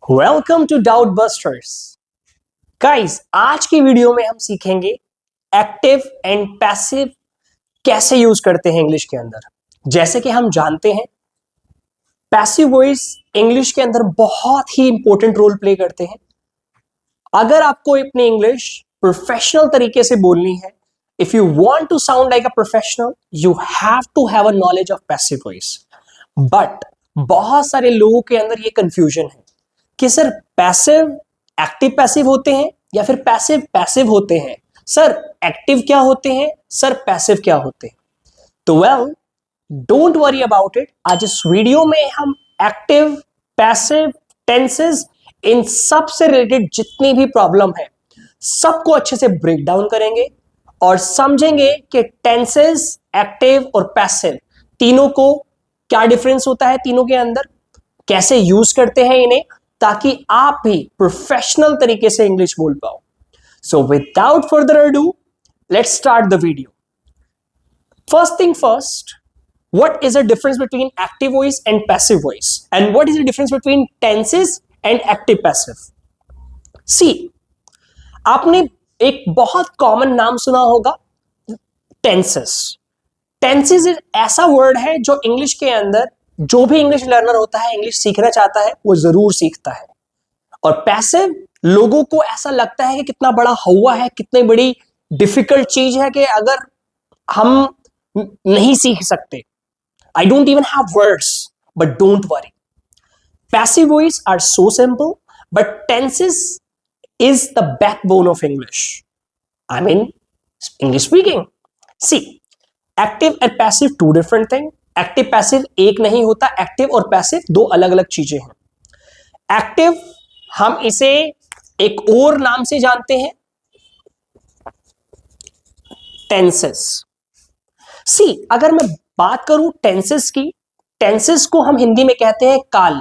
Welcome to doubt busters. Guys, आज की video में हम सीखेंगे एक्टिव एंड पैसिव कैसे यूज करते हैं इंग्लिश के अंदर। जैसे कि हम जानते हैं पैसिव वॉइस इंग्लिश के अंदर बहुत ही इंपॉर्टेंट रोल प्ले करते हैं। अगर आपको अपनी इंग्लिश प्रोफेशनल तरीके से बोलनी है, if you want to sound like a professional, you have to have a knowledge of passive voice. But बहुत सारे लोगों के अंदर ये कंफ्यूजन है कि सर पैसिव एक्टिव पैसिव होते हैं या फिर पैसिव पैसिव होते हैं। सर एक्टिव क्या होते हैं, सर पैसिव क्या होते हैं। तो well, don't worry about it. आज इस वीडियो में हम एक्टिव पैसिव टेंसेस इन सब से रिलेटेड जितनी भी प्रॉब्लम है सबको अच्छे से ब्रेक डाउन करेंगे और समझेंगे कि टेंसेस एक्टिव और पैसिव तीनों को क्या डिफरेंस होता है, तीनों के अंदर कैसे यूज करते हैं इन्हें, ताकि आप भी प्रोफेशनल तरीके से इंग्लिश बोल पाओ। So without further ado, let's start the video. First thing first, what is the difference between active voice and passive voice, and what is the difference between tenses and active passive? See, आपने एक बहुत common नाम सुना होगा, tenses. Tenses एक ऐसा word है जो इंग्लिश के अंदर जो भी इंग्लिश लर्नर होता है, इंग्लिश सीखना चाहता है, वो जरूर सीखता है। और पैसिव लोगों को ऐसा लगता है कि कितना बड़ा हवा है, कितनी बड़ी डिफिकल्ट चीज है कि अगर हम नहीं सीख सकते। I don't even have words, but don't worry. Passive voice are so simple, but tenses is the backbone of English. I mean, English speaking. See, active and passive two different thing. Active passive एक नहीं होता, active और passive दो अलग अलग चीजें हैं। Active हम इसे एक और नाम से जानते हैं, tenses. See, अगर मैं बात करूं टेंसेस की, टेंसेस को हम हिंदी में कहते हैं काल,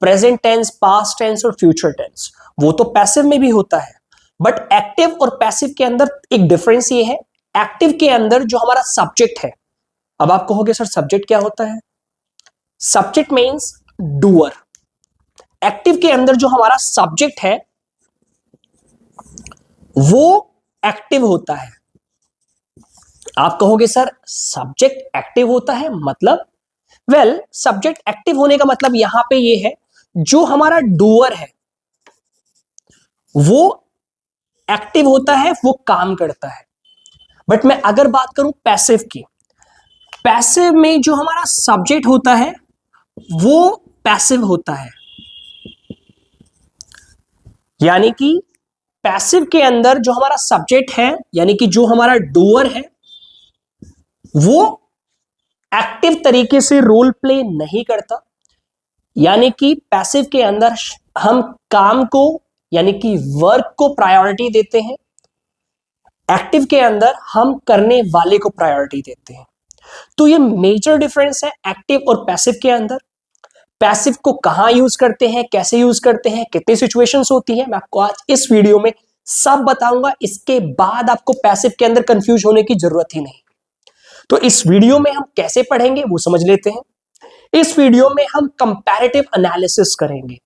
प्रेजेंट टेंस, पास्ट टेंस और फ्यूचर टेंस। वो तो पैसिव में भी होता है, बट एक्टिव और पैसिव के अंदर एक डिफरेंस ये है, एक्टिव के अंदर जो हमारा सब्जेक्ट है, अब आप कहोगे सर सब्जेक्ट क्या होता है? Subject means doer. एक्टिव के अंदर जो हमारा सब्जेक्ट है वो एक्टिव होता है। आप कहोगे सर सब्जेक्ट एक्टिव होता है मतलब? वेल, सब्जेक्ट एक्टिव होने का मतलब यहां पे ये है, जो हमारा डूअर है वो एक्टिव होता है, वो काम करता है। बट मैं अगर बात करूं पैसिव की, पैसिव में जो हमारा सब्जेक्ट होता है वो पैसिव होता है। यानी कि पैसिव के अंदर जो हमारा सब्जेक्ट है, यानी कि जो हमारा डूअर है, वो एक्टिव तरीके से रोल प्ले नहीं करता। यानी कि पैसिव के अंदर हम काम को, यानी कि वर्क को प्रायोरिटी देते हैं, एक्टिव के अंदर हम करने वाले को प्रायोरिटी देते हैं। तो ये मेजर डिफरेंस है एक्टिव और पैसिव के अंदर। पैसिव को कहां यूज करते हैं, कैसे यूज करते हैं, कितनी सिचुएशंस होती है, मैं आपको आज इस वीडियो में सब बताऊंगा। इसके बाद आपको पैसिव के अंदर कंफ्यूज होने की जरूरत ही नहीं। तो इस वीडियो में हम कैसे पढ़ेंगे वो समझ लेते हैं। इस वीडियो में हम कंपैरेटिव एनालिसिस करेंगे।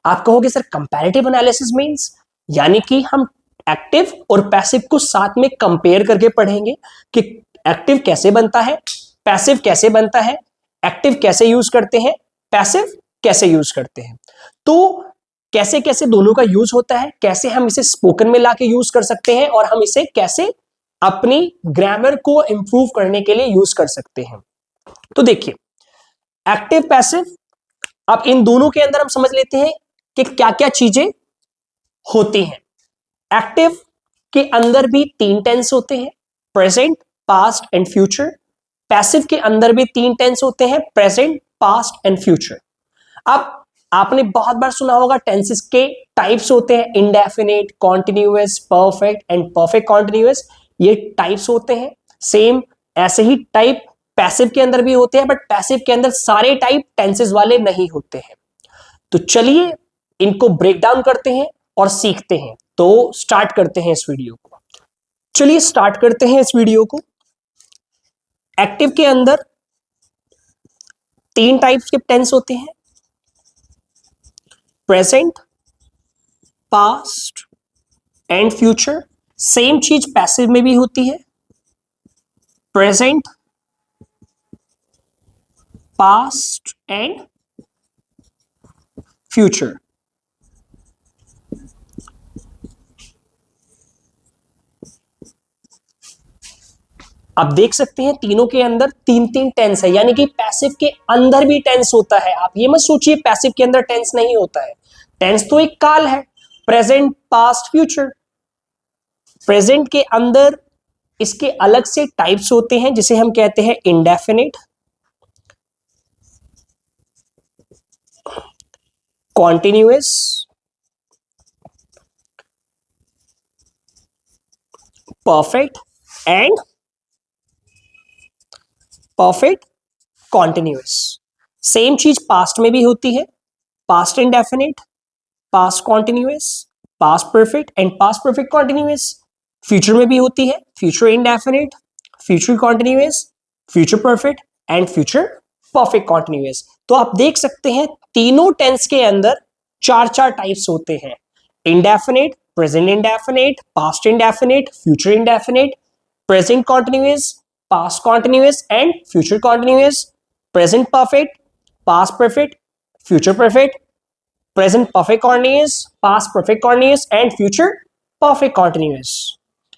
आप कहोगे सर कंपैरेटिव एनालिसिस मींस, यानी कि हम एक्टिव और पैसिव को साथ में कंपेयर करके पढ़ेंगे कि एक्टिव कैसे बनता है, पैसिव कैसे बनता है, एक्टिव कैसे यूज करते हैं, पैसिव कैसे यूज करते हैं। तो कैसे कैसे दोनों का यूज होता है, कैसे हम इसे स्पोकन में लाके यूज कर सकते हैं, और हम इसे कैसे अपनी ग्रामर को इंप्रूव करने के लिए यूज कर सकते हैं। तो देखिए, एक्टिव पैसिव, अब इन दोनों के अंदर हम समझ लेते हैं कि क्या क्या चीजें होती हैं। एक्टिव के अंदर भी तीन टेंस होते हैं, present, past and future. Passive के अंदर भी तीन टेंस होते हैं, प्रेजेंट, पास्ट एंड फ्यूचर। अब आपने बहुत बार सुना होगा टेंसेस के टाइप्स होते हैं, indefinite, continuous, perfect and perfect continuous. ये टाइप्स होते हैं। सेम ऐसे ही टाइप पैसिव के अंदर भी होते हैं, बट पैसिव के अंदर सारे टाइप टेंसेस वाले नहीं होते हैं। तो चलिए इनको ब्रेक डाउन करते हैं और सीखते हैं। तो स्टार्ट करते हैं इस वीडियो को। चलिए स्टार्ट करते हैं इस वीडियो को। एक्टिव के अंदर तीन टाइप्स के टेंस होते हैं, present, past and future. Same चीज पैसिव में भी होती है, प्रेजेंट, पास्ट एंड फ्यूचर। आप देख सकते हैं तीनों के अंदर तीन तीन टेंस है, यानी कि पैसिव के अंदर भी टेंस होता है। आप ये मत सोचिए पैसिव के अंदर टेंस नहीं होता है। टेंस तो एक काल है, प्रेजेंट, पास्ट, फ्यूचर। प्रेजेंट के अंदर इसके अलग से टाइप्स होते हैं, जिसे हम कहते हैं indefinite, continuous, perfect and perfect continuous. Same चीज पास्ट में भी होती है, past indefinite, past continuous, past perfect and past perfect continuous. Future में भी होती है, future indefinite, future continuous, future perfect and future perfect continuous. तो आप देख सकते हैं तीनों टेंस के अंदर चार चार टाइप्स होते हैं, indefinite, present indefinite, past indefinite, future indefinite, present continuous, past continuous and future continuous, present perfect, past perfect, future perfect, present perfect continuous, past perfect continuous and future perfect continuous.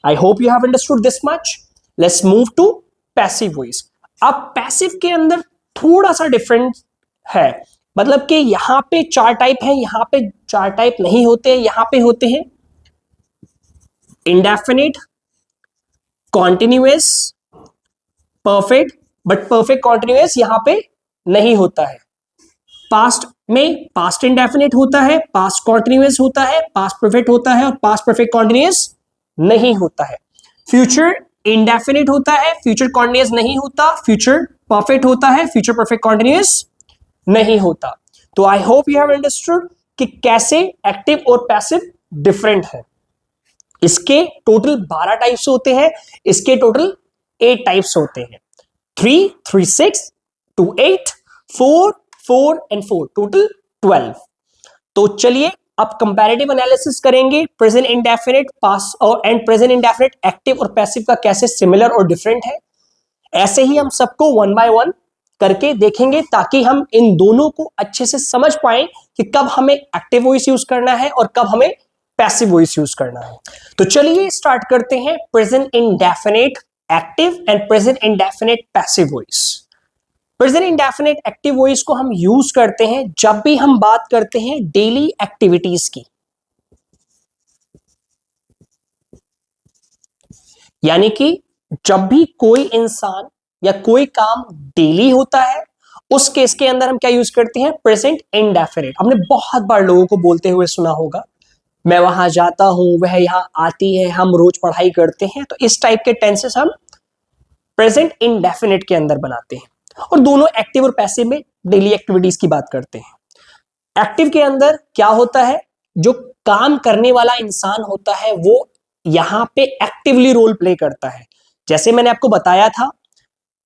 I hope you have understood this much. Let's move to passive voice. अब passive के अंदर थोड़ा सा different है, मतलब कि यहां पे चार टाइप है, यहां पे चार टाइप नहीं होते, यहां पे होते हैं indefinite, continuous, perfect, but perfect continuous यहां पे नहीं होता है। पास्ट में पास्ट इंडेफिनिट होता है, पास्ट कॉन्टिन्यूअस होता है, पास्ट परफेक्ट होता है और पास्ट परफेक्ट कॉन्टिन्यूअस नहीं होता है। फ्यूचर इंडेफिनिट होता है, फ्यूचर कॉन्टिन्यूअस नहीं होता, फ्यूचर परफेक्ट होता है, फ्यूचर परफेक्ट कॉन्टिन्यूअस नहीं होता। तो I hope you have understood कि कैसे एक्टिव और पैसिव डिफरेंट है। इसके टोटल 12 टाइप्स होते हैं, इसके टोटल 8 टाइप्स होते हैं, 3, 3, 6, 2, 8, 4, 4 एंड 4, टोटल 12। तो चलिए अब कंपैरेटिव एनालिसिस करेंगे प्रेजेंट इंडेफिनिट, पास्ट और एंड प्रेजेंट इंडेफिनिट एक्टिव और पैसिव का कैसे सिमिलर और डिफरेंट है। ऐसे ही हम सबको वन बाय वन करके देखेंगे, ताकि हम इन दोनों को अच्छे से समझ पाएं कि कब हमें एक्टिव वॉइस यूज करना है और कब हमें पैसिव वॉइस यूज करना है। तो चलिए स्टार्ट करते हैं present indefinite active and present indefinite passive voice. Present indefinite active voice को हम यूज करते हैं जब भी हम बात करते हैं डेली एक्टिविटीज की, यानी कि जब भी कोई इंसान या कोई काम डेली होता है, उस केस के अंदर हम क्या यूज करते हैं, प्रेजेंट इंडेफिनिट। हमने बहुत बार लोगों को बोलते हुए सुना होगा, मैं वहां जाता हूं, वह यहां आती है, हम रोज पढ़ाई करते हैं। तो इस टाइप के टेंसेस हम प्रेजेंट इंडेफिनिट के अंदर बनाते हैं, और दोनों एक्टिव और पैसिव में डेली एक्टिविटीज की बात करते हैं। एक्टिव के अंदर क्या होता है, जो काम करने वाला इंसान होता है वो यहां पे एक्टिवली रोल प्ले करता है। जैसे मैंने आपको बताया था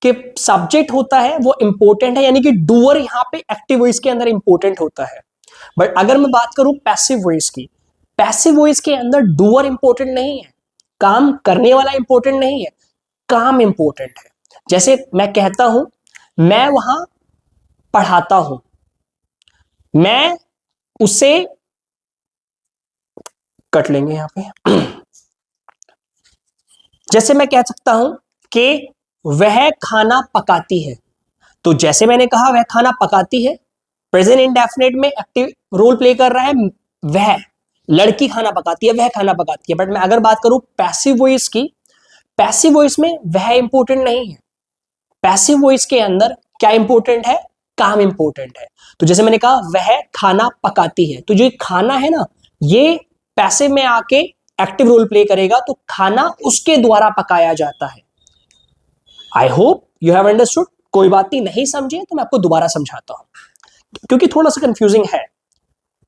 कि सब्जेक्ट होता है वो इंपॉर्टेंट है, यानी कि डूअर यहां पे एक्टिव वॉइस के अंदर इंपॉर्टेंट होता है। बट अगर मैं बात करूं पैसिव वॉइस की, पैसिव वॉइस के अंदर डूअर इंपॉर्टेंट नहीं है, काम करने वाला इंपॉर्टेंट नहीं है, काम इंपॉर्टेंट है। जैसे मैं कहता हूं, मैं वहां पढ़ाता हूं, मैं उसे कट लेंगे यहां पे जैसे मैं कह सकता हूं कि वह खाना पकाती है। तो जैसे मैंने कहा वह खाना पकाती है, प्रेजेंट इंडेफिनिट में एक्टिव रोल प्ले कर रहा है, वह लड़की खाना पकाती है, वह खाना पकाती है। बट मैं अगर बात करूं पैसिव वॉइस की, पैसिव वॉइस में वह इंपॉर्टेंट नहीं है, पैसिव वॉइस के अंदर क्या इंपॉर्टेंट है, काम इंपॉर्टेंट है। तो जैसे मैंने कहा वह खाना पकाती है, तो जो खाना है ना, ये पैसिव में आके एक्टिव रोल प्ले करेगा, तो खाना उसके द्वारा पकाया जाता है। I hope you have understood. कोई बात नहीं समझे तो मैं आपको दोबारा समझाता हूं, क्योंकि थोड़ा सा कंफ्यूजिंग है।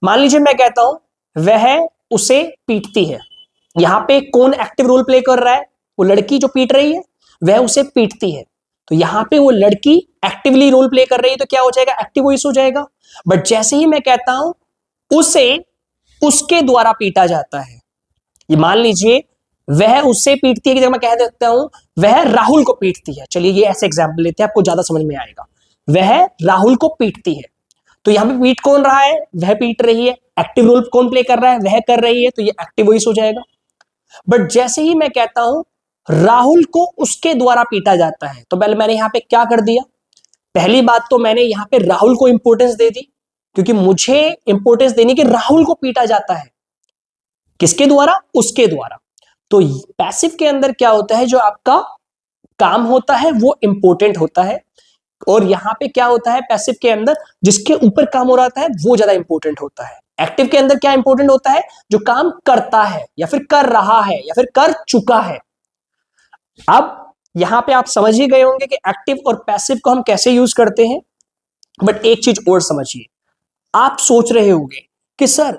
मान लीजिए मैं कहता हूं वह उसे पीटती है, यहां पे कौन एक्टिव रोल प्ले कर रहा है, वो लड़की जो पीट रही है, वह उसे पीटती है। तो यहां पे वो लड़की एक्टिवली रोल प्ले कर रही है, तो क्या हो जाएगा, एक्टिव वॉइस हो जाएगा। बट जैसे ही मैं कहता हूं उसे उसके द्वारा पीटा जाता है। ये मान लीजिए वह उससे पीटती है, कि मैं कह देता हूं वह राहुल को पीटती है। चलिए ये ऐसे एग्जाम्पल लेते हैं, आपको ज्यादा समझ में आएगा। वह राहुल को पीटती है, तो यहां पे पीट कौन रहा है? वह पीट रही है। एक्टिव रोल कौन प्ले कर रहा है? वह कर रही है, तो ये एक्टिव वॉइस हो जाएगा। बट जैसे ही मैं कहता हूं राहुल को उसके द्वारा पीटा जाता है, तो पहले मैंने यहां पे क्या कर दिया? पहली बात तो मैंने यहां पे राहुल को इंपॉर्टेंस दे दी, क्योंकि मुझे इंपॉर्टेंस देनी कि राहुल को पीटा जाता है। किसके द्वारा? उसके द्वारा। तो पैसिव के अंदर क्या होता है? जो आपका काम होता है वो इंपॉर्टेंट होता है, और यहां पे क्या होता है पैसिव के अंदर? जिसके ऊपर काम हो रहा है वो ज्यादा इंपॉर्टेंट होता है। एक्टिव के अंदर क्या इंपॉर्टेंट होता है? जो काम करता है या फिर कर रहा है या फिर कर चुका है। अब यहां पे आप समझ ही गए होंगे कि एक्टिव और पैसिव को हम कैसे यूज करते हैं। बट एक चीज और समझिए, आप सोच रहे होंगे कि सर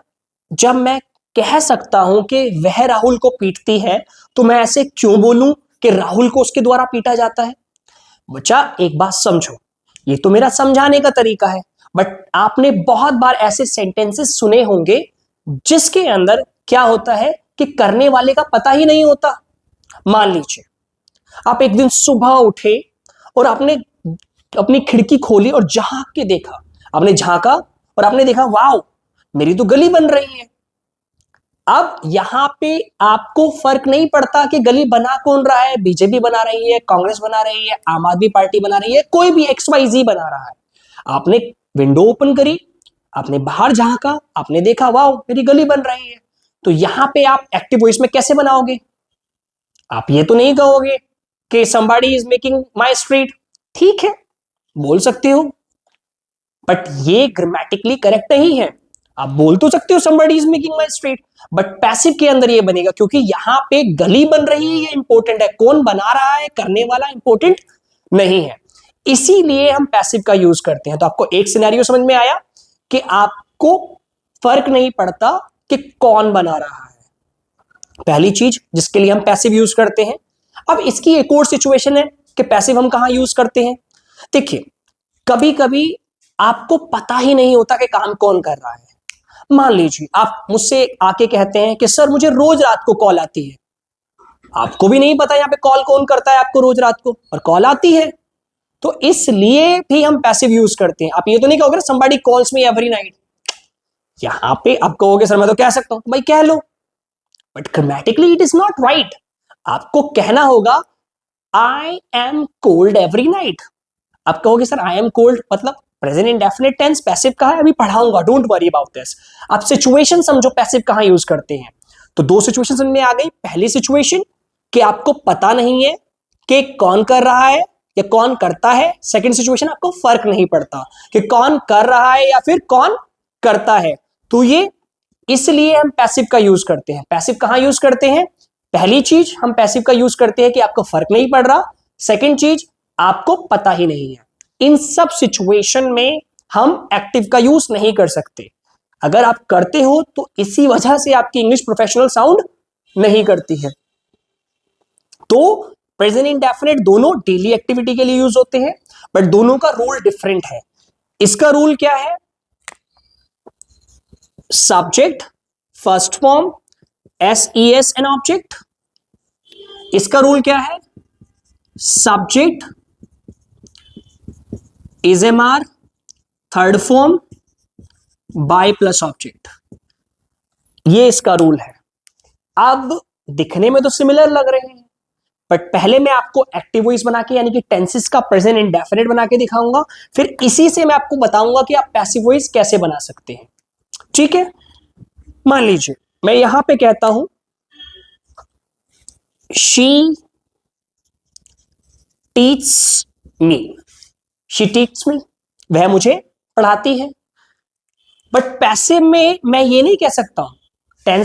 जब मैं कह सकता हूं कि वह राहुल को पीटती है, तो मैं ऐसे क्यों बोलूं कि राहुल को उसके द्वारा पीटा जाता है? बच्चा एक बात समझो, ये तो मेरा समझाने का तरीका है, बट आपने बहुत बार ऐसे सेंटेंसेस सुने होंगे जिसके अंदर क्या होता है कि करने वाले का पता ही नहीं होता। मान लीजिए आप एक दिन सुबह उठे और आपने अपनी खिड़की खोली और झांक के देखा, आपने झांका और आपने देखा वाओ मेरी तो गली बन रही है। अब यहां पे आपको फर्क नहीं पड़ता कि गली बना कौन रहा है, बीजेपी बना रही है, कांग्रेस बना रही है, आम आदमी पार्टी बना रही है, कोई भी XYZ बना रहा है। आपने विंडो ओपन करी, आपने बाहर झांका, आपने देखा वाओ मेरी गली बन रही है। तो यहां पे आप एक्टिव वॉइस में कैसे बनाओगे? आप ये तो नहीं कहोगे कि somebody is making my street। ठीक है, बोल सकते हो, बट ये ग्रामेटिकली करेक्ट नहीं है। आप बोल तो सकते हो somebody is making my street, but passive के अंदर ये बनेगा, क्योंकि यहां पे गली बन रही है ये इंपॉर्टेंट है, कौन बना रहा है, करने वाला इंपॉर्टेंट नहीं है। इसीलिए हम पैसिव का यूज करते हैं। तो आपको एक सिनेरियो समझ में आया कि आपको फर्क नहीं पड़ता कि कौन बना रहा है, पहली चीज जिसके लिए हम पैसिव यूज करते हैं। अब इसकी एक और सिचुएशन है कि पैसिव हम कहां यूज करते हैं। देखिए कभी कभी आपको पता ही नहीं होता कि काम कौन कर रहा है। मान लीजिए आप मुझसे आके कहते हैं कि सर मुझे रोज रात को कॉल आती है। आपको भी नहीं पता यहां पे कॉल कौन करता है आपको रोज रात को, और कॉल आती है, तो इसलिए भी हम पैसिव यूज करते हैं। आप ये तो नहीं कहोगे somebody calls me every night। यहां पे आप कहोगे सर मैं तो कह सकता हूं, भाई कह लो, but grammatically it is not right. आपको कहना होगा I am cold every night. आप कहोगे सर आई एम कोल्ड मतलब प्रेजेंट इंडेफिनिट टेंस, पैसिव कहां है अभी पढ़ाऊंगा, डोंट वरी अबाउट दिस। आप सिचुएशन समझो पैसिव कहां यूज करते हैं। तो दो सिचुएशन समझ में आ गई। पहली सिचुएशन कि आपको पता नहीं है कि कौन कर रहा है या कौन करता है। सेकंड सिचुएशन आपको फर्क नहीं पड़ता कि कौन कर रहा है या फिर कौन करता है। तो ये इसलिए हम पैसिव का यूज करते हैं। पैसिव कहां यूज करते हैं? पहली चीज हम पैसिव का यूज करते हैं कि आपको फर्क नहीं पड़ रहा। सेकंड चीज आपको पता ही नहीं है। इन सब सिचुएशन में हम एक्टिव का यूज नहीं कर सकते। अगर आप करते हो तो इसी वजह से आपकी इंग्लिश प्रोफेशनल साउंड नहीं करती है। तो प्रेजेंट इंडेफिनिट दोनों डेली एक्टिविटी के लिए यूज होते हैं, बट दोनों का रूल डिफरेंट है। इसका रूल क्या है? Subject first form SES and object. इसका रूल क्या है? Subject is am are third form by plus object. ये इसका रूल है। अब दिखने में तो सिमिलर लग रहे हैं, बट पहले मैं आपको एक्टिव वॉइस बना के यानी कि टेंसेस का प्रेजेंट इंडेफिनिट बना के दिखाऊंगा, फिर इसी से मैं आपको बताऊंगा कि आप पैसिव वॉइस कैसे बना सकते हैं। ठीक है, मान लीजिए मैं यहां पे कहता हूं she teach me. She teach me, वह मुझे पढ़ाती है। बट पैसिव में मैं ये नहीं कह सकता हूं।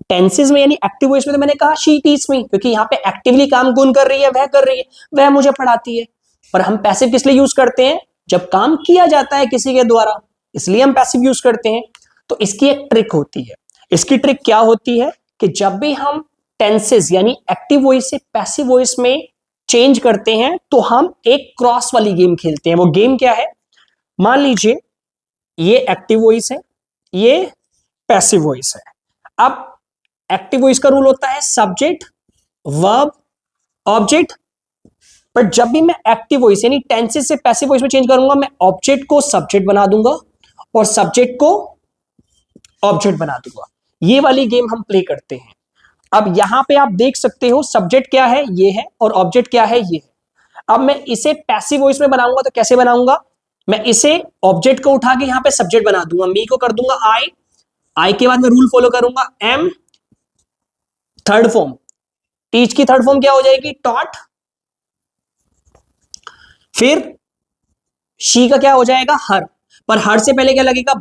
टेंसेस में यानी एक्टिव वॉइस में तो मैंने कहा शी टीच मी, क्योंकि यहां पे एक्टिवली काम कौन कर रही है? वह कर रही है, वह मुझे पढ़ाती है। पर हम पैसिव किस लिए यूज करते हैं? जब काम किया जाता है किसी के द्वारा, इसलिए हम पैसिव यूज करते हैं। तो इसकी एक ट्रिक होती है। इसकी ट्रिक क्या होती है कि जब भी हम टेंसेस यानी एक्टिव वॉइस से पैसिव वॉइस में चेंज करते हैं तो हम एक क्रॉस वाली गेम खेलते हैं। वो गेम क्या है? मान लीजिए ये एक्टिव वॉइस है, ये पैसिव वॉइस है। अब एक्टिव वॉइस का रूल होता है सब्जेक्ट, वर्ब, ऑब्जेक्ट। बट जब भी मैं एक्टिव वॉइस यानी टेंसेस से पैसिव वॉइस में चेंज करूंगा, मैं ऑब्जेक्ट को सब्जेक्ट बना दूंगा और सब्जेक्ट को ऑब्जेक्ट बना दूंगा। ये वाली गेम हम प्ले करते हैं। अब यहां पे आप देख सकते हो सब्जेक्ट क्या है, ये है, और ऑब्जेक्ट क्या है, ये है। अब मैं इसे पैसिव वॉइस में बनाऊंगा तो कैसे बनाऊंगा, मैं इसे ऑब्जेक्ट को उठा के यहां पे सब्जेक्ट बना दूंगा, मी को कर दूंगा आई के बाद मैं रूल फॉलो करूंगा एम, थर्ड फॉर्म, टीच की थर्ड फॉर्म क्या हो जाएगी, टॉट, फिर शी का क्या हो जाएगा, हर, पर हर से पहले क्या लगेगा,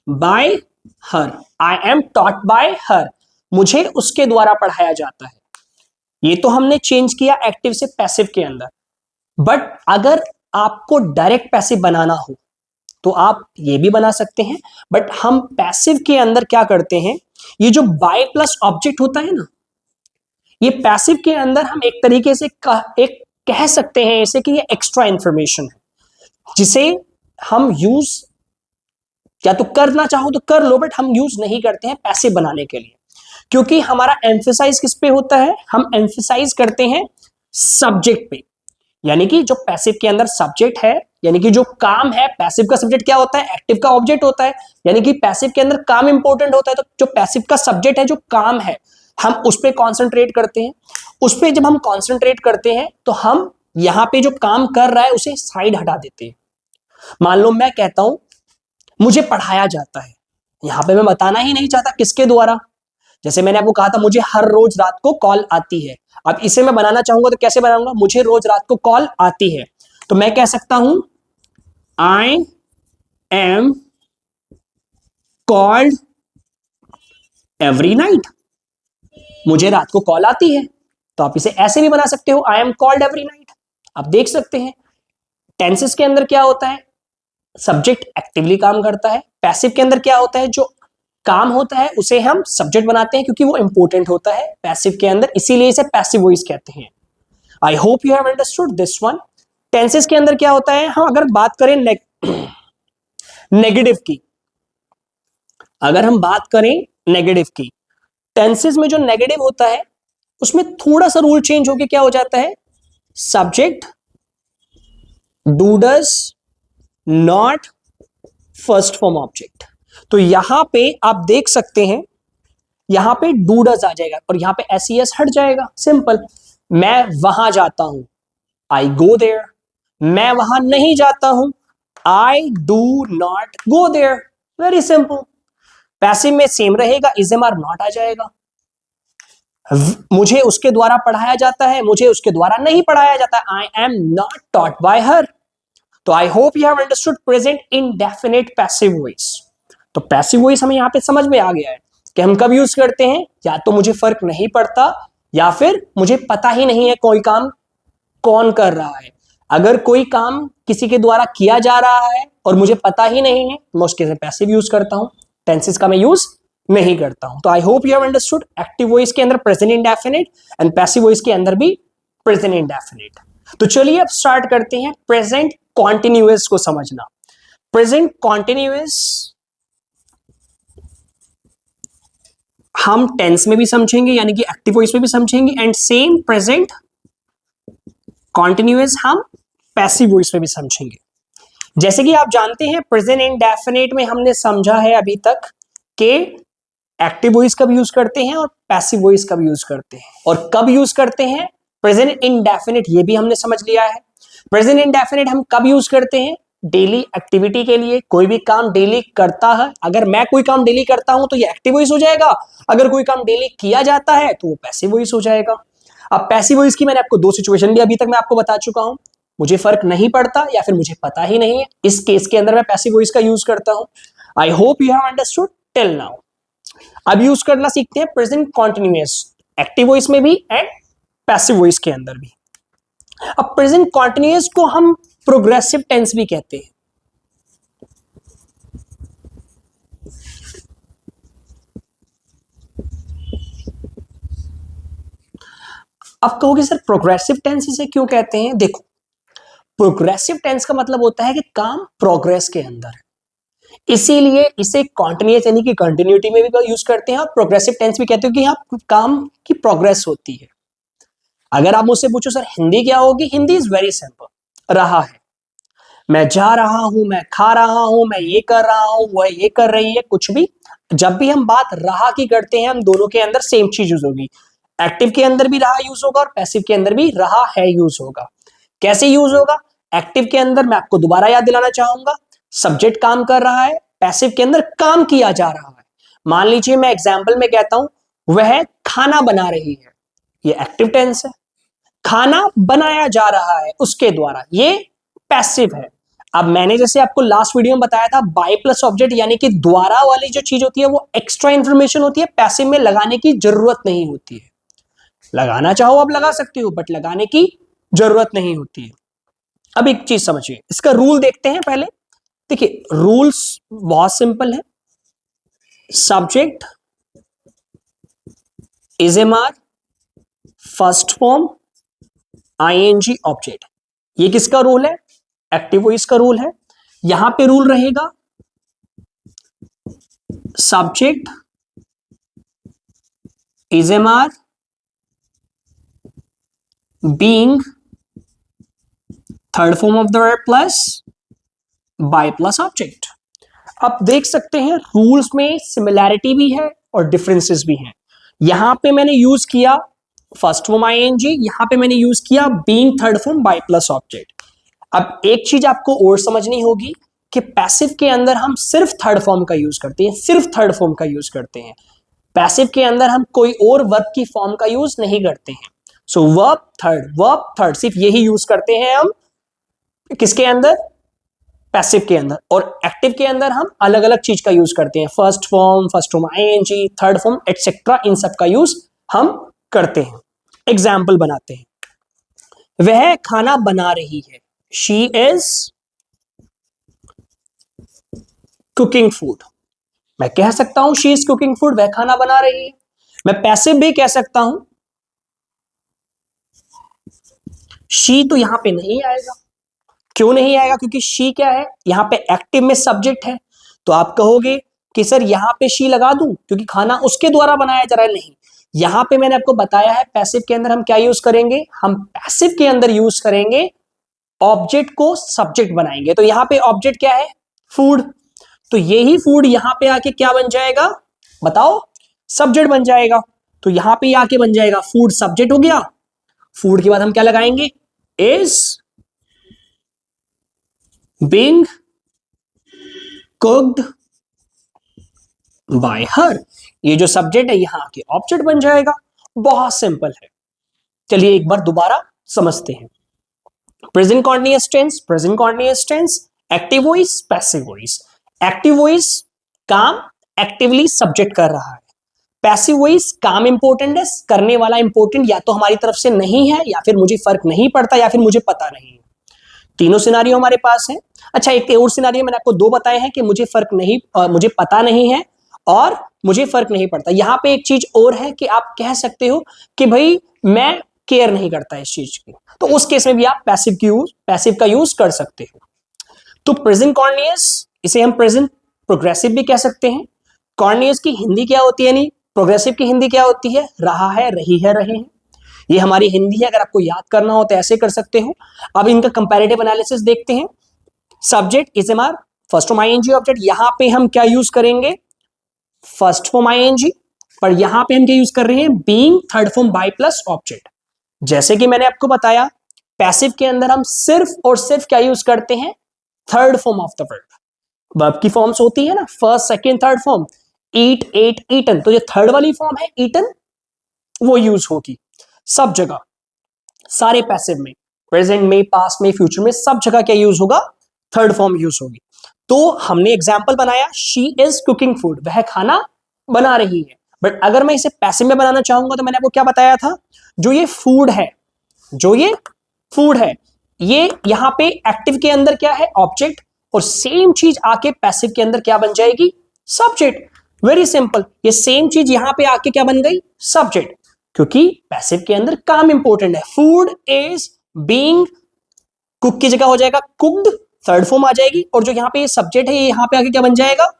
bye her, I am taught by हर, मुझे उसके द्वारा पढ़ाया जाता है। ये तो हमने चेंज किया एक्टिव से पैसिव के अंदर। बट अगर आपको डायरेक्ट पैसिव बनाना हो तो आप ये भी बना सकते हैं। बट हम पैसिव के अंदर क्या करते हैं, ये जो बाय प्लस ऑब्जेक्ट होता है ना, ये पैसिव के अंदर हम एक तरीके से कह सकते हैं इसे कि ये एक्स्ट्रा इंफॉर्मेशन है, जिसे हम यूज या तो करना चाहो तो कर लो, बट हम यूज नहीं करते हैं पैसिव बनाने के लिए, क्योंकि हमारा एम्फेसाइज किस पे होता है, हम एम्फेसाइज करते हैं सब्जेक्ट पे। यानी कि जो पैसिव के अंदर सब्जेक्ट है, यानी कि जो काम है, पैसिव का सब्जेक्ट क्या होता है, एक्टिव का ऑब्जेक्ट होता है, यानी कि पैसिव के अंदर काम इंपॉर्टेंट होता है, तो जो पैसिव का सब्जेक्ट है, जो काम है, हम उस पर कॉन्सेंट्रेट करते हैं। उस पर जब हम कॉन्सेंट्रेट करते हैं तो हम यहां पे जो काम कर रहा है उसे साइड हटा देते हैं। मान लो मैं कहता हूं मुझे पढ़ाया जाता है, यहां पे मैं बताना ही नहीं चाहता किसके द्वारा। जैसे मैंने आपको कहा था मुझे हर रोज रात को कॉल आती है, अब इसे मैं बनाना चाहूंगा तो कैसे बनाऊंगा, मुझे रोज रात को कॉल आती है, तो मैं कह सकता हूं I am called every night, मुझे रात को कॉल आती है। तो आप इसे ऐसे भी बना सकते हो, I am called every night. आप देख सकते हैं टेंसेस के अंदर क्या होता है, सब्जेक्ट एक्टिवली काम करता है, पैसिव के अंदर क्या होता है, जो काम होता है उसे हम सब्जेक्ट बनाते हैं क्योंकि वो इंपॉर्टेंट होता है पैसिव के अंदर, इसीलिए इसे पैसिव वॉइस कहते हैं। आई hope you have understood this one. Tenses के अंदर क्या होता है, हम अगर बात करें नेगेटिव की, अगर हम बात करें नेगेटिव की, टेंसेस में जो नेगेटिव होता है उसमें थोड़ा सा रूल चेंज होके क्या हो जाता है, subject do does not first form object. तो यहां पे आप देख सकते हैं, यहां पे डू डज आ जाएगा और यहां पे एस हट जाएगा। सिंपल, मैं वहां जाता हूं, आई गो देयर, मैं वहां नहीं जाता हूं, I do not go there. Very simple. Passive में सेम रहेगा, इज एम आर नॉट आ जाएगा। मुझे उसके द्वारा पढ़ाया जाता है, मुझे उसके द्वारा नहीं पढ़ाया जाता है, I am not taught by her. तो I hope you have understood present indefinite passive voice. तो पैसिव वॉइस हमें यहां पे समझ में आ गया है कि हम कब यूज करते हैं, या तो मुझे फर्क नहीं पड़ता या फिर मुझे पता ही नहीं है कोई काम कौन कर रहा है। अगर कोई काम किसी के द्वारा किया जा रहा है और मुझे पता ही नहीं है, मैं उसके लिए पैसिव यूज करता हूं, टेंसेस का मैं यूज नहीं करता हूं। तो I hope you have understood active voice के अंदर present indefinite and passive voice के अंदर भी प्रेजेंट इंडेफिनिट। तो चलिए अब स्टार्ट करते हैं प्रेजेंट कॉन्टिन्यूअस को समझना। प्रेजेंट कॉन्टिन्यूअस हम टेंस में भी समझेंगे, यानी कि एक्टिव वॉइस में भी समझेंगे, एंड सेम प्रेजेंट कॉन्टिन्यूअस हम पैसिव वॉइस में भी समझेंगे। जैसे कि आप जानते हैं प्रेजेंट इंडेफिनिट में हमने समझा है अभी तक कि एक्टिव वॉइस कब यूज करते हैं और पैसिव वॉइस कब यूज करते हैं, और कब यूज करते हैं प्रेजेंट इंडेफिनिट, ये भी हमने समझ लिया है। प्रेजेंट इंडेफिनिट हम कब यूज करते हैं, डेली एक्टिविटी के लिए, कोई भी काम डेली करता है, अगर मैं कोई काम डेली करता हूं तो ये एक्टिव वॉइस हो जाएगा, अगर कोई काम डेली किया जाता है तो वो पैसिव वॉइस हो जाएगा। अब पैसिव वॉइस की मैंने आपको दो सिचुएशन भी अभी तक मैं आपको बता चुका हूं, मुझे फर्क नहीं पड़ता या फिर मुझे पता ही नहीं है, इस केस के अंदर मैं पैसिव वॉइस का यूज करता हूं। आई hope you have understood till now. अब यूज करना सीखते हैं प्रेजेंट कॉन्टिन्यूअस, एक्टिव वॉइस में भी एंड पैसिव वॉइस के अंदर भी। अब प्रेजेंट कॉन्टिन्यूअस को हम प्रोग्रेसिव टेंस भी कहते हैं। अब कहोगे सर प्रोग्रेसिव टेंस इसे क्यों कहते हैं, देखो प्रोग्रेसिव टेंस का मतलब होता है कि काम प्रोग्रेस के अंदर है, इसीलिए इसे कॉन्टिन्यूअस यानी कि कंटिन्यूटी में भी यूज करते हैं और प्रोग्रेसिव टेंस भी कहते हैं कि यहाँ काम की प्रोग्रेस होती है। अगर आप मुझसे पूछो सर हिंदी क्या होगी, हिंदी इज वेरी सिंपल, रहा है, मैं जा रहा हूं, मैं खा रहा हूं, मैं ये कर रहा हूं, वह ये कर रही है, कुछ भी। जब भी हम बात रहा की करते हैं, हम दोनों के अंदर सेम चीज यूज होगी। एक्टिव के अंदर भी रहा यूज होगा और पैसिव के अंदर भी रहा है यूज होगा। कैसे यूज होगा? एक्टिव के अंदर मैं आपको दोबारा याद दिलाना चाहूंगा, सब्जेक्ट काम कर रहा है, पैसिव के अंदर काम किया जा रहा है। मान लीजिए मैं एग्जाम्पल में कहता हूं वह खाना बना रही है, ये एक्टिव टेंस है। खाना बनाया जा रहा है उसके द्वारा, ये पैसिव है। अब मैंने जैसे आपको लास्ट वीडियो में बताया था, बाय प्लस ऑब्जेक्ट यानी कि द्वारा वाली जो चीज होती है वो एक्स्ट्रा इंफॉर्मेशन होती है, पैसिव में लगाने की जरूरत नहीं होती है। लगाना चाहो आप लगा सकते हो, बट लगाने की जरूरत नहीं होती है। अब एक चीज समझिए, इसका रूल देखते हैं पहले। देखिए रूल्स बहुत सिंपल है। Subject is am are, first form ING object, ये किसका रूल है? एक्टिव वॉइस का रूल है। यहां पे रूल रहेगा subject is am are being third form of the verb plus by plus object. आप देख सकते हैं रूल्स में सिमिलैरिटी भी है और डिफरेंसेस भी हैं। यहां पे मैंने यूज किया फर्स्ट फॉर्म आईएनजी, यहां पे मैंने यूज किया being third form by plus object. अब एक चीज आपको और समझनी होगी कि पैसिव के अंदर हम सिर्फ थर्ड फॉर्म का यूज करते हैं, सिर्फ थर्ड फॉर्म का यूज करते हैं। पैसिव के अंदर हम कोई और वर्ब की फॉर्म का यूज नहीं करते हैं। सो वर्ब थर्ड सिर्फ यही यूज करते हैं हम किसके अंदर? पैसिव के अंदर। और एक्टिव के अंदर हम अलग अलग चीज का यूज करते हैं, first form ING, third form etcetera, इन सब का यूज हम करते हैं। एग्जाम्पल बनाते हैं, वह खाना बना रही है, शी इज कुकिंग फूड। मैं कह सकता हूं शी इज कुकिंग फूड, वह खाना बना रही है। मैं पैसिव भी कह सकता हूं, शी तो यहां पे नहीं आएगा। क्यों नहीं आएगा? क्योंकि शी क्या है, यहां पे एक्टिव में सब्जेक्ट है। तो आप कहोगे कि सर यहां पे शी लगा दूं क्योंकि खाना उसके द्वारा बनाया जा रहा है। नहीं, यहां पे मैंने आपको बताया है पैसिव के अंदर हम क्या यूज करेंगे, हम पैसिव के अंदर यूज करेंगे ऑब्जेक्ट को सब्जेक्ट बनाएंगे। तो यहां पे ऑब्जेक्ट क्या है? फूड। तो यही फूड यहां पे आके क्या बन जाएगा बताओ? सब्जेक्ट बन जाएगा। तो यहां पे आके बन जाएगा फूड, सब्जेक्ट हो गया। फूड के बाद हम क्या लगाएंगे? इज बीइंग कुक्ड बाय हर। ये जो सब्जेक्ट है यहां आके ऑब्जेक्ट बन जाएगा। बहुत सिंपल है। चलिए एक बार दोबारा समझते हैं। Present continuous tense, active voice, passive voice. Active voice काम एक्टिवली सब्जेक्ट कर रहा है। पैसिव वॉइस काम इंपॉर्टेंट है, करने वाला इंपॉर्टेंट या तो हमारी तरफ से नहीं है, या फिर मुझे फर्क नहीं पड़ता, या फिर मुझे पता नहीं है। तीनों सिनारियो हमारे पास है। अच्छा एक और सिनारियो मैंने आपको दो बताए हैं कि मुझे फर्क नहीं, मुझे पता नहीं है और मुझे फर्क नहीं पड़ता। यहां पे एक चीज और है कि आप कह सकते हो कि भाई मैं केयर नहीं करता इस चीज की, तो उस केस में भी आप पैसिव का यूज कर सकते हो। तो प्रेजेंट कॉन्टिन्यूअस, इसे हम प्रेजेंट प्रोग्रेसिव भी कह सकते हैं। कॉन्टिन्यूअस की हिंदी क्या होती है, नहीं प्रोग्रेसिव की हिंदी क्या होती है? रहा है, रही है, रहे हैं। ये हमारी हिंदी है। अगर आपको याद करना हो तो ऐसे कर सकते हो। अब इनका कंपैरेटिव एनालिसिस देखते हैं। Subject is am are, first form ING object, यहां पे हम क्या यूज करेंगे? First form ING. पर यहां पे हम क्या यूज कर रहे हैं? Being third form by plus object. जैसे कि मैंने आपको बताया पैसिव के अंदर हम सिर्फ और सिर्फ क्या यूज करते हैं? Third form of the verb. Verb की फॉर्म्स होती है ना, फर्स्ट सेकंड थर्ड फॉर्म, ईट, एट, ईटन। तो जो थर्ड वाली फॉर्म है ईटन, वो यूज होगी सब जगह, सारे पैसिव में, प्रेजेंट में, पास्ट में, फ्यूचर में, सब जगह क्या यूज होगा? थर्ड फॉर्म यूज होगी। तो हमने एग्जाम्पल बनाया शी इज कुकिंग फूड, वह खाना बना रही है। बट अगर मैं इसे पैसिव में बनाना चाहूंगा तो मैंने आपको क्या बताया था? जो ये फूड है, ये यहां पे एक्टिव के अंदर क्या है? ऑब्जेक्ट। और सेम चीज आके पैसिव के अंदर क्या बन जाएगी? सब्जेक्ट। Very simple. ये सेम चीज यहां पे आके क्या बन गई? सब्जेक्ट। क्योंकि पैसिव के अंदर काम इंपॉर्टेंट है। फूड इज बीइंग, कुक की जगह हो जाएगा कुक्ड, थर्ड फॉर्म आ जाएगी, और जो यहाँ पे सब्जेक्ट है ये यहाँ पे आके क्या बन जाएगा,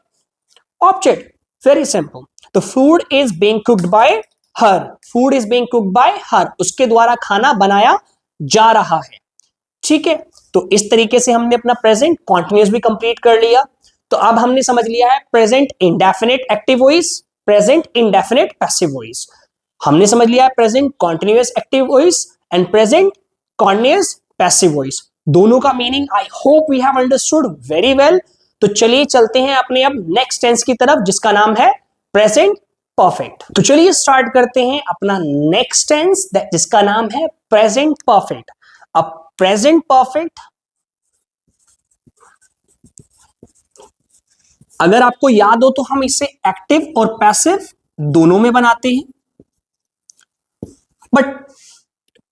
ऑब्जेक्ट। Very simple. तो food is being cooked by her, food is being cooked by her, उसके द्वारा खाना बनाया जा रहा है। ठीक है, तो इस तरीके से हमने अपना प्रेजेंट कॉन्टिन्यूस भी कंप्लीट कर लिया। तो अब हमने समझ लिया है present indefinite active voice, present indefinite passive voice. हमने समझ लिया है present continuous active voice and present continuous passive voice. दोनों का meaning I hope we have understood very well. तो चलिए चलते हैं अपने अब नेक्स्ट टेंस की तरफ, जिसका नाम है प्रेजेंट परफेक्ट। तो चलिए स्टार्ट करते हैं अपना नेक्स्ट टेंस जिसका नाम है प्रेजेंट परफेक्ट। अब प्रेजेंट परफेक्ट अगर आपको याद हो तो हम इसे एक्टिव और पैसिव दोनों में बनाते हैं, बट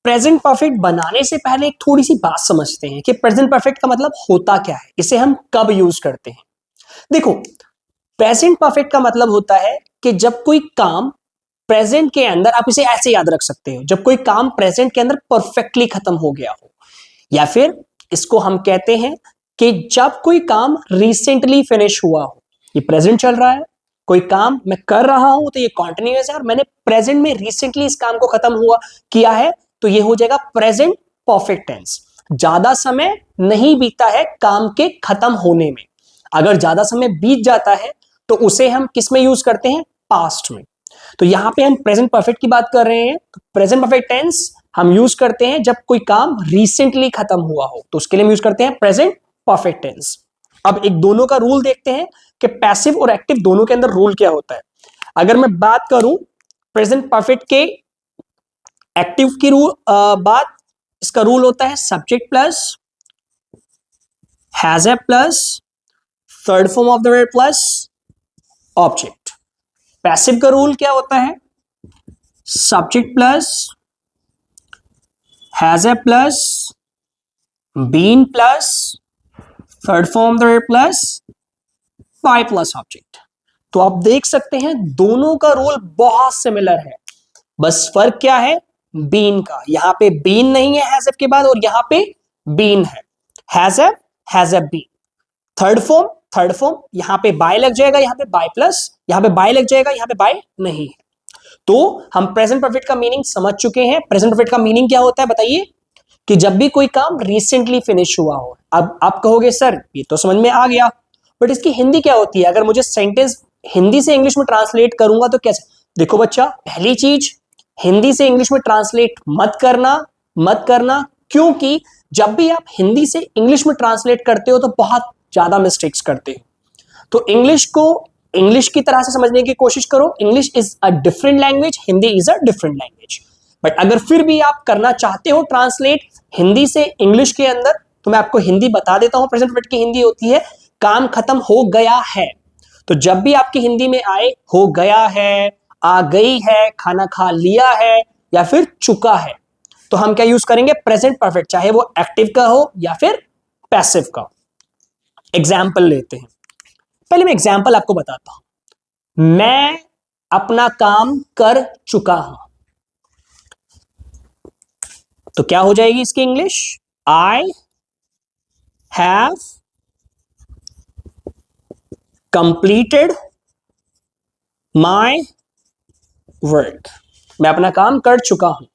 प्रेजेंट परफेक्ट बनाने से पहले एक थोड़ी सी बात समझते हैं कि प्रेजेंट परफेक्ट का मतलब होता क्या है, इसे हम कब यूज करते हैं। देखो, प्रेजेंट परफेक्ट का मतलब होता है कि जब कोई काम प्रेजेंट के अंदर, आप इसे ऐसे याद रख सकते हो, जब कोई काम प्रेजेंट के अंदर परफेक्टली खत्म हो गया हो, या फिर इसको हम कहते हैं कि जब कोई काम रिसेंटली फिनिश हुआ हो। ये प्रेजेंट चल रहा है, कोई काम मैं कर रहा हूं तो ये कॉन्टिन्यूअस है, और मैंने प्रेजेंट में रिसेंटली इस काम को खत्म हुआ किया है, तो ये हो जाएगा प्रेजेंट परफेक्ट टेंस। ज्यादा समय नहीं बीता है काम के खत्म होने में। अगर ज्यादा समय बीत जाता है तो उसे हम किस में यूज करते हैं, पास्ट में। तो यहां पे हम प्रेजेंट परफेक्ट की बात कर रहे हैं, तो प्रेजेंट परफेक्ट टेंस हम यूज करते हैं जब कोई काम रिसेंटली खत्म हुआ हो, तो उसके लिए हम यूज करते हैं प्रेजेंट परफेक्ट टेंस। अब एक दोनों का रूल देखते हैं कि पैसिव और एक्टिव दोनों के अंदर रूल क्या होता है। अगर मैं बात करूं प्रेजेंट परफेक्ट के एक्टिव की बात, इसका रूल होता है subject plus has a plus third form of the verb plus object. Passive का रूल क्या होता है, subject plus has a plus been plus third form the verb plus by plus object. तो आप देख सकते हैं दोनों का रूल बहुत सिमिलर है, बस फर्क क्या है, बीन का। यहां पे बीन नहीं है हैज के बाद, और यहां पे बीन है, हैज बीन। थर्ड फॉर्म यहां पे बाय लग जाएगा, यहां पे बाय प्लस, यहां पे बाय लग जाएगा, यहां पे बाय नहीं है। तो हम प्रेजेंट परफेक्ट का मीनिंग समझ चुके हैं। प्रेजेंट परफेक्ट का मीनिंग क्या होता है बताइए, कि जब भी कोई काम रिसेंटली फिनिश हुआ हो। अब आप कहोगे सर ये तो समझ में आ गया, बट इसकी हिंदी क्या होती है, अगर मुझे सेंटेंस हिंदी से इंग्लिश में ट्रांसलेट करूंगा तो कैसे। देखो बच्चा, पहली चीज, हिंदी से इंग्लिश में ट्रांसलेट मत करना, क्योंकि जब भी आप हिंदी से इंग्लिश में ट्रांसलेट करते हो तो बहुत ज्यादा मिस्टेक्स करते हो। तो इंग्लिश को इंग्लिश की तरह से समझने की कोशिश करो। English is a different language, Hindi is a different language. But अगर फिर भी आप करना चाहते हो ट्रांसलेट हिंदी से इंग्लिश के अंदर, तो मैं आपको हिंदी बता देता हूं। प्रेजेंट परफेक्ट की हिंदी होती है काम खत्म हो गया है। तो जब भी आपकी हिंदी में आए हो गया है, आ गई है, खाना खा लिया है, या फिर चुका है, तो हम क्या यूज करेंगे, प्रेजेंट परफेक्ट, चाहे वो एक्टिव का हो या फिर पैसिव का। एग्जाम्पल लेते हैं, पहले मैं एग्जाम्पल आपको बताता हूं। मैं अपना काम कर चुका हूं, तो क्या हो जाएगी इसकी English, I have completed my work. मैं अपना काम कर चुका हूं।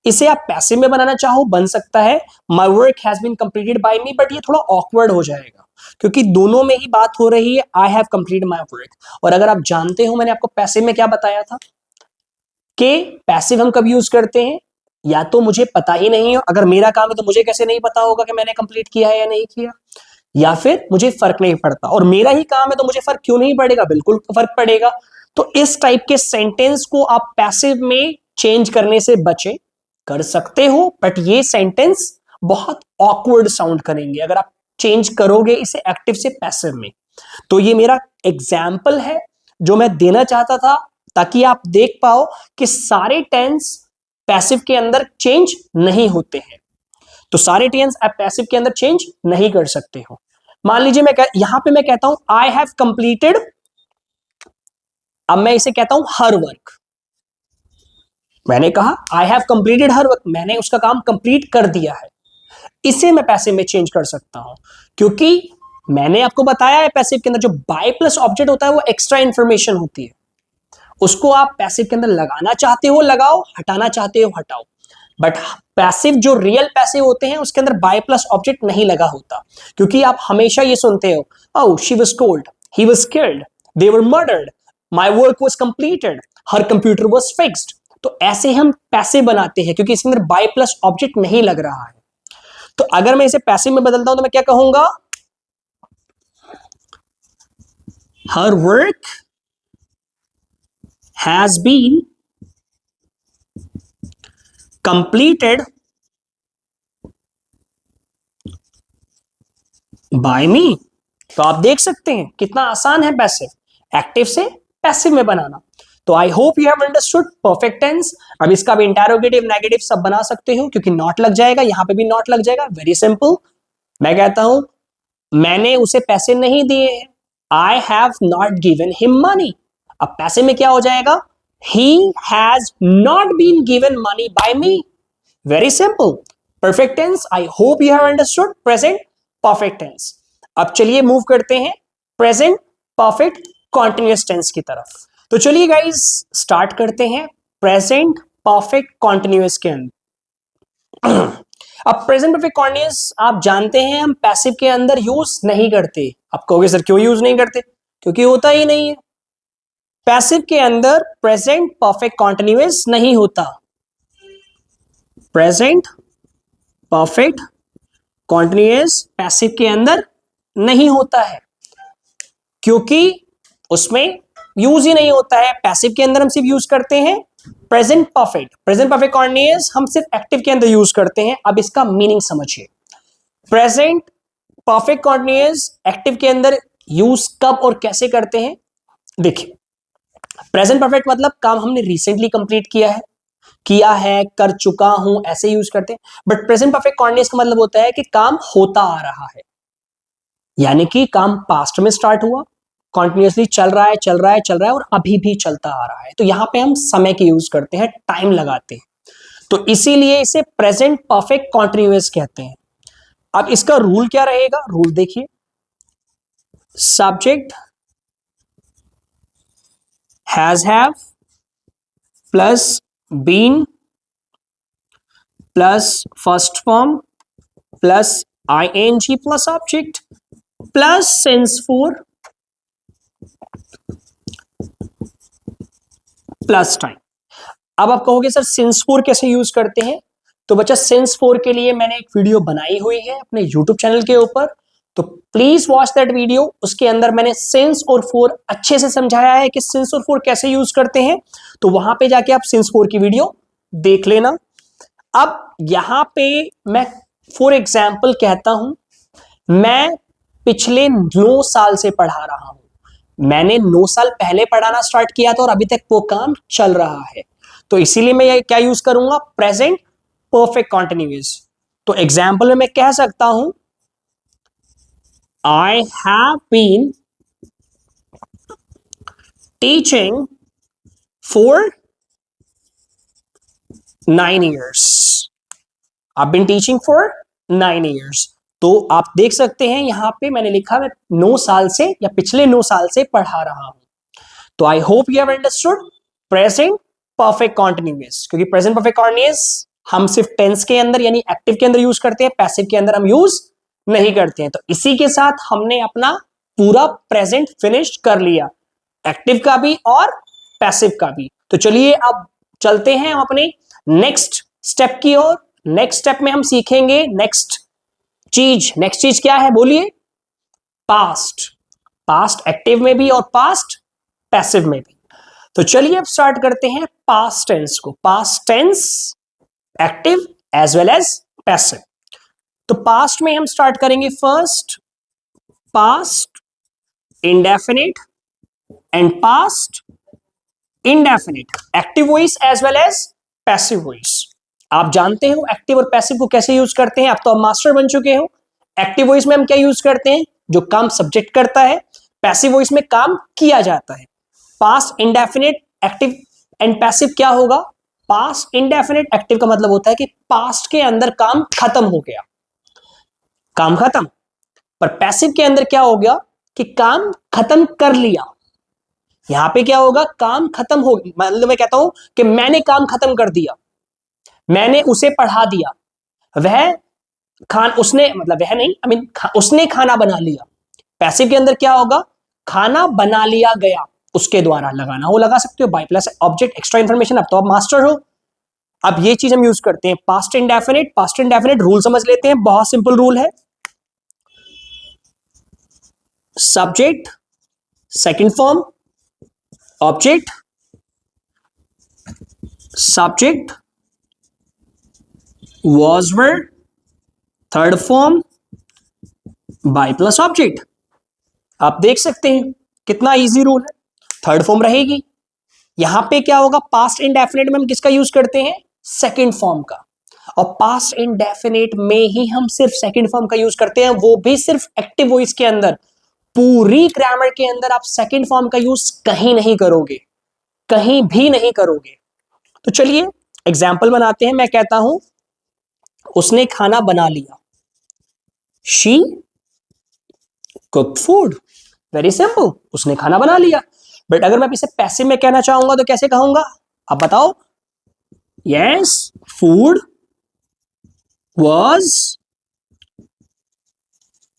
इसे आप पैसिव में बनाना चाहो बन सकता है, my work has been completed by me, but ये थोड़ा ऑकवर्ड हो जाएगा क्योंकि दोनों में ही बात हो रही है I have completed my work. और अगर आप जानते हो मैंने आपको पैसिव में क्या बताया था कि पैसिव हम कब यूज करते हैं, या तो मुझे पता ही नहीं हो, अगर मेरा काम है तो मुझे कैसे नहीं पता होगा कि मैंने कंप्लीट किया है या नहीं किया, या फिर मुझे फर्क नहीं पड़ता, और मेरा ही काम है तो मुझे फर्क क्यों नहीं पड़ेगा, बिल्कुल फर्क पड़ेगा। तो इस टाइप के सेंटेंस को आप पैसिव में चेंज करने से बचे, कर सकते हो, बट ये सेंटेंस बहुत ऑकवर्ड साउंड करेंगे अगर आप चेंज करोगे इसे एक्टिव से पैसिव में। तो ये मेरा एग्जाम्पल है जो मैं देना चाहता था, ताकि आप देख पाओ कि सारे टेंस पैसिव के अंदर चेंज नहीं होते हैं। तो सारे टेंस आप पैसिव के अंदर चेंज नहीं कर सकते हो। मान लीजिए यहां पे मैं कहता हूं आई हैव कंप्लीटेड, अब मैं इसे कहता हूं हर वर्क। मैंने कहा I have completed her work, मैंने उसका काम कंप्लीट कर दिया है। इसे मैं पैसिव में चेंज कर सकता हूं, क्योंकि मैंने आपको बताया है पैसिव के अंदर जो बाय प्लस ऑब्जेक्ट होता है वो एक्स्ट्रा इंफॉर्मेशन होती है, उसको आप पैसिव के अंदर लगाना चाहते हो लगाओ, हटाना चाहते हो हटाओ। बट पैसिव जो रियल पैसिव होते हैं उसके अंदर बाय प्लस ऑब्जेक्ट नहीं लगा होता, क्योंकि आप हमेशा ये सुनते हो, ओह she was cold, he was scared, they were murdered, my work was completed, her computer was fixed. तो ऐसे हम पैसिव बनाते हैं क्योंकि इसके अंदर बाय प्लस ऑब्जेक्ट नहीं लग रहा है। तो अगर मैं इसे पैसिव में बदलता हूं तो मैं क्या कहूंगा, her work has been completed by me. तो आप देख सकते हैं कितना आसान है पैसिव एक्टिव से पैसिव में बनाना। तो I hope you have understood perfect tense. अब इसका भी इंटरोगेटिव नेगेटिव सब बना सकते हो क्योंकि नॉट लग जाएगा, यहां पे भी नॉट लग जाएगा। वेरी सिंपल, मैं कहता हूं मैंने उसे पैसे नहीं दिए हैं, I have not given him money. अब पैसे में क्या हो जाएगा, he has not been given money by me. Very simple, perfect tense. I hope you have understood present perfect tense. अब चलिए मूव करते हैं प्रेजेंट परफेक्ट कॉन्टिन्यूअस टेंस की तरफ। तो चलिए गाइस स्टार्ट करते हैं प्रेजेंट परफेक्ट कॉन्टिन्यूअस के अंदर। अब प्रेजेंट परफेक्ट कॉन्टिन्यूअस आप जानते हैं हम पैसिव के अंदर यूज नहीं करते। आप कहोगे सर क्यों यूज नहीं करते, क्योंकि होता ही नहीं है। पैसिव के अंदर प्रेजेंट परफेक्ट कॉन्टिन्यूअस नहीं होता। प्रेजेंट परफेक्ट कॉन्टिन्यूअस पैसिव के अंदर नहीं होता है क्योंकि उसमें यूज ही नहीं होता है। पैसिव के अंदर हम सिर्फ यूज करते हैं present perfect. Present perfect continuous हम सिर्फ एक्टिव के अंदर यूज करते हैं। अब इसका मीनिंग समझिए, प्रेजेंट परफेक्ट कॉन्टिन्यूअस एक्टिव के अंदर यूज कब और कैसे करते हैं। देखिए, प्रेजेंट परफेक्ट मतलब काम हमने रिसेंटली कंप्लीट किया है, कर चुका हूं, ऐसे यूज करते हैं। बट प्रेजेंट परफेक्ट कॉन्टिन्यूअस का मतलब होता है कि काम होता आ रहा है, यानी कि काम पास्ट में स्टार्ट हुआ, कॉन्टिन्यूअसली चल रहा है चल रहा है चल रहा है और अभी भी चलता आ रहा है। तो यहां पे हम समय के यूज करते हैं, टाइम लगाते हैं, तो इसीलिए इसे प्रेजेंट परफेक्ट कॉन्टिन्यूअस कहते हैं। अब इसका रूल क्या रहेगा, रूल देखिए, subject has have plus been plus first form plus ING plus object plus since for plus time. अब आप कहोगे सर सेंस फोर कैसे यूज करते हैं, तो बच्चा सेंस फोर के लिए मैंने एक वीडियो बनाई हुई है अपने यूट्यूब चैनल के ऊपर, तो प्लीज वॉच दैट वीडियो। उसके अंदर मैंने सेंस और फोर अच्छे से समझाया है कि सेंस और फोर कैसे यूज करते हैं, तो वहां पे जाके आप सेंस फोर की वीडियो देख लेना। अब यहां पे मैं फॉर एग्जाम्पल कहता हूं, मैं पिछले 9 साल से पढ़ा रहा हूं, मैंने 9 साल पहले पढ़ाना स्टार्ट किया था और अभी तक वो काम चल रहा है, तो इसीलिए मैं ये क्या यूज करूंगा, प्रेजेंट परफेक्ट कॉन्टिन्यूअस। तो एग्जाम्पल में मैं कह सकता हूं, I have been teaching for 9 years। I've been teaching for 9 years। तो आप देख सकते हैं यहां पे मैंने लिखा मैं 9 साल से या पिछले 9 साल से पढ़ा रहा हूं। तो I hope you have understood present perfect continuous, क्योंकि प्रेजेंट परफेक्ट कॉन्टिन्यूअस हम सिर्फ टेंस के अंदर यानी एक्टिव के अंदर यूज करते हैं, पैसिव के अंदर हम यूज नहीं करते हैं। तो इसी के साथ हमने अपना पूरा प्रेजेंट फिनिश कर लिया, एक्टिव का भी और पैसिव का भी। तो चलिए अब चलते हैं हम अपने नेक्स्ट स्टेप की ओर। नेक्स्ट स्टेप में हम सीखेंगे नेक्स्ट चीज क्या है बोलिए, पास्ट। पास्ट एक्टिव में भी और पास्ट पैसिव में भी। तो चलिए अब स्टार्ट करते हैं पास्ट टेंस को, past tense active as well as passive. तो पास्ट में हम स्टार्ट करेंगे first past indefinite and past indefinite, active voice as well as passive voice. आप जानते हो एक्टिव और पैसिव को कैसे यूज करते हैं, आप तो अब मास्टर बन चुके हो। एक्टिव वॉइस में हम क्या यूज करते हैं, जो काम सब्जेक्ट करता है, पैसिव वॉइस में काम किया जाता है। Past indefinite active and passive क्या होगा, पास्ट इंडेफिनिट एक्टिव का मतलब होता है कि पास्ट के अंदर काम खत्म हो गया, काम खत्म। पर पैसिव के अंदर क्या हो गया कि काम खत्म कर लिया। यहां पे क्या होगा, काम खत्म हो, मतलब मैं कहता हूं कि मैंने काम खत्म कर दिया, मैंने उसे पढ़ा दिया, वह उसने, मतलब वह नहीं, आई मीन उसने खाना बना लिया। पैसिव के अंदर क्या होगा, खाना बना लिया गया, उसके द्वारा। लगाना हो लगा सकते हो, by plus object, extra information, अब तो आप मास्टर हो। अब ये चीज हम यूज करते हैं past indefinite. Past indefinite rule समझ लेते हैं, बहुत सिंपल रूल है। Subject second form, object subject was were third form by plus object. आप देख सकते हैं कितना इजी रूल है। थर्ड फॉर्म रहेगी। यहां पे क्या होगा, पास्ट इंडेफिनिट में हम किसका यूज करते हैं, सेकंड फॉर्म का। और पास्ट इंडेफिनिट में ही हम सिर्फ सेकंड फॉर्म का यूज करते हैं, वो भी सिर्फ एक्टिव वॉइस के अंदर। पूरी ग्रामर के अंदर आप सेकंड फॉर्म का यूज कहीं नहीं करोगे, कहीं भी नहीं करोगे। तो चलिए एग्जाम्पल बनाते हैं। मैं कहता हूं उसने खाना बना लिया, she cook food. Very simple, उसने खाना बना लिया। बट अगर मैं इसे पैसिव में कहना चाहूंगा तो कैसे कहूंगा, आप बताओ। Yes, food was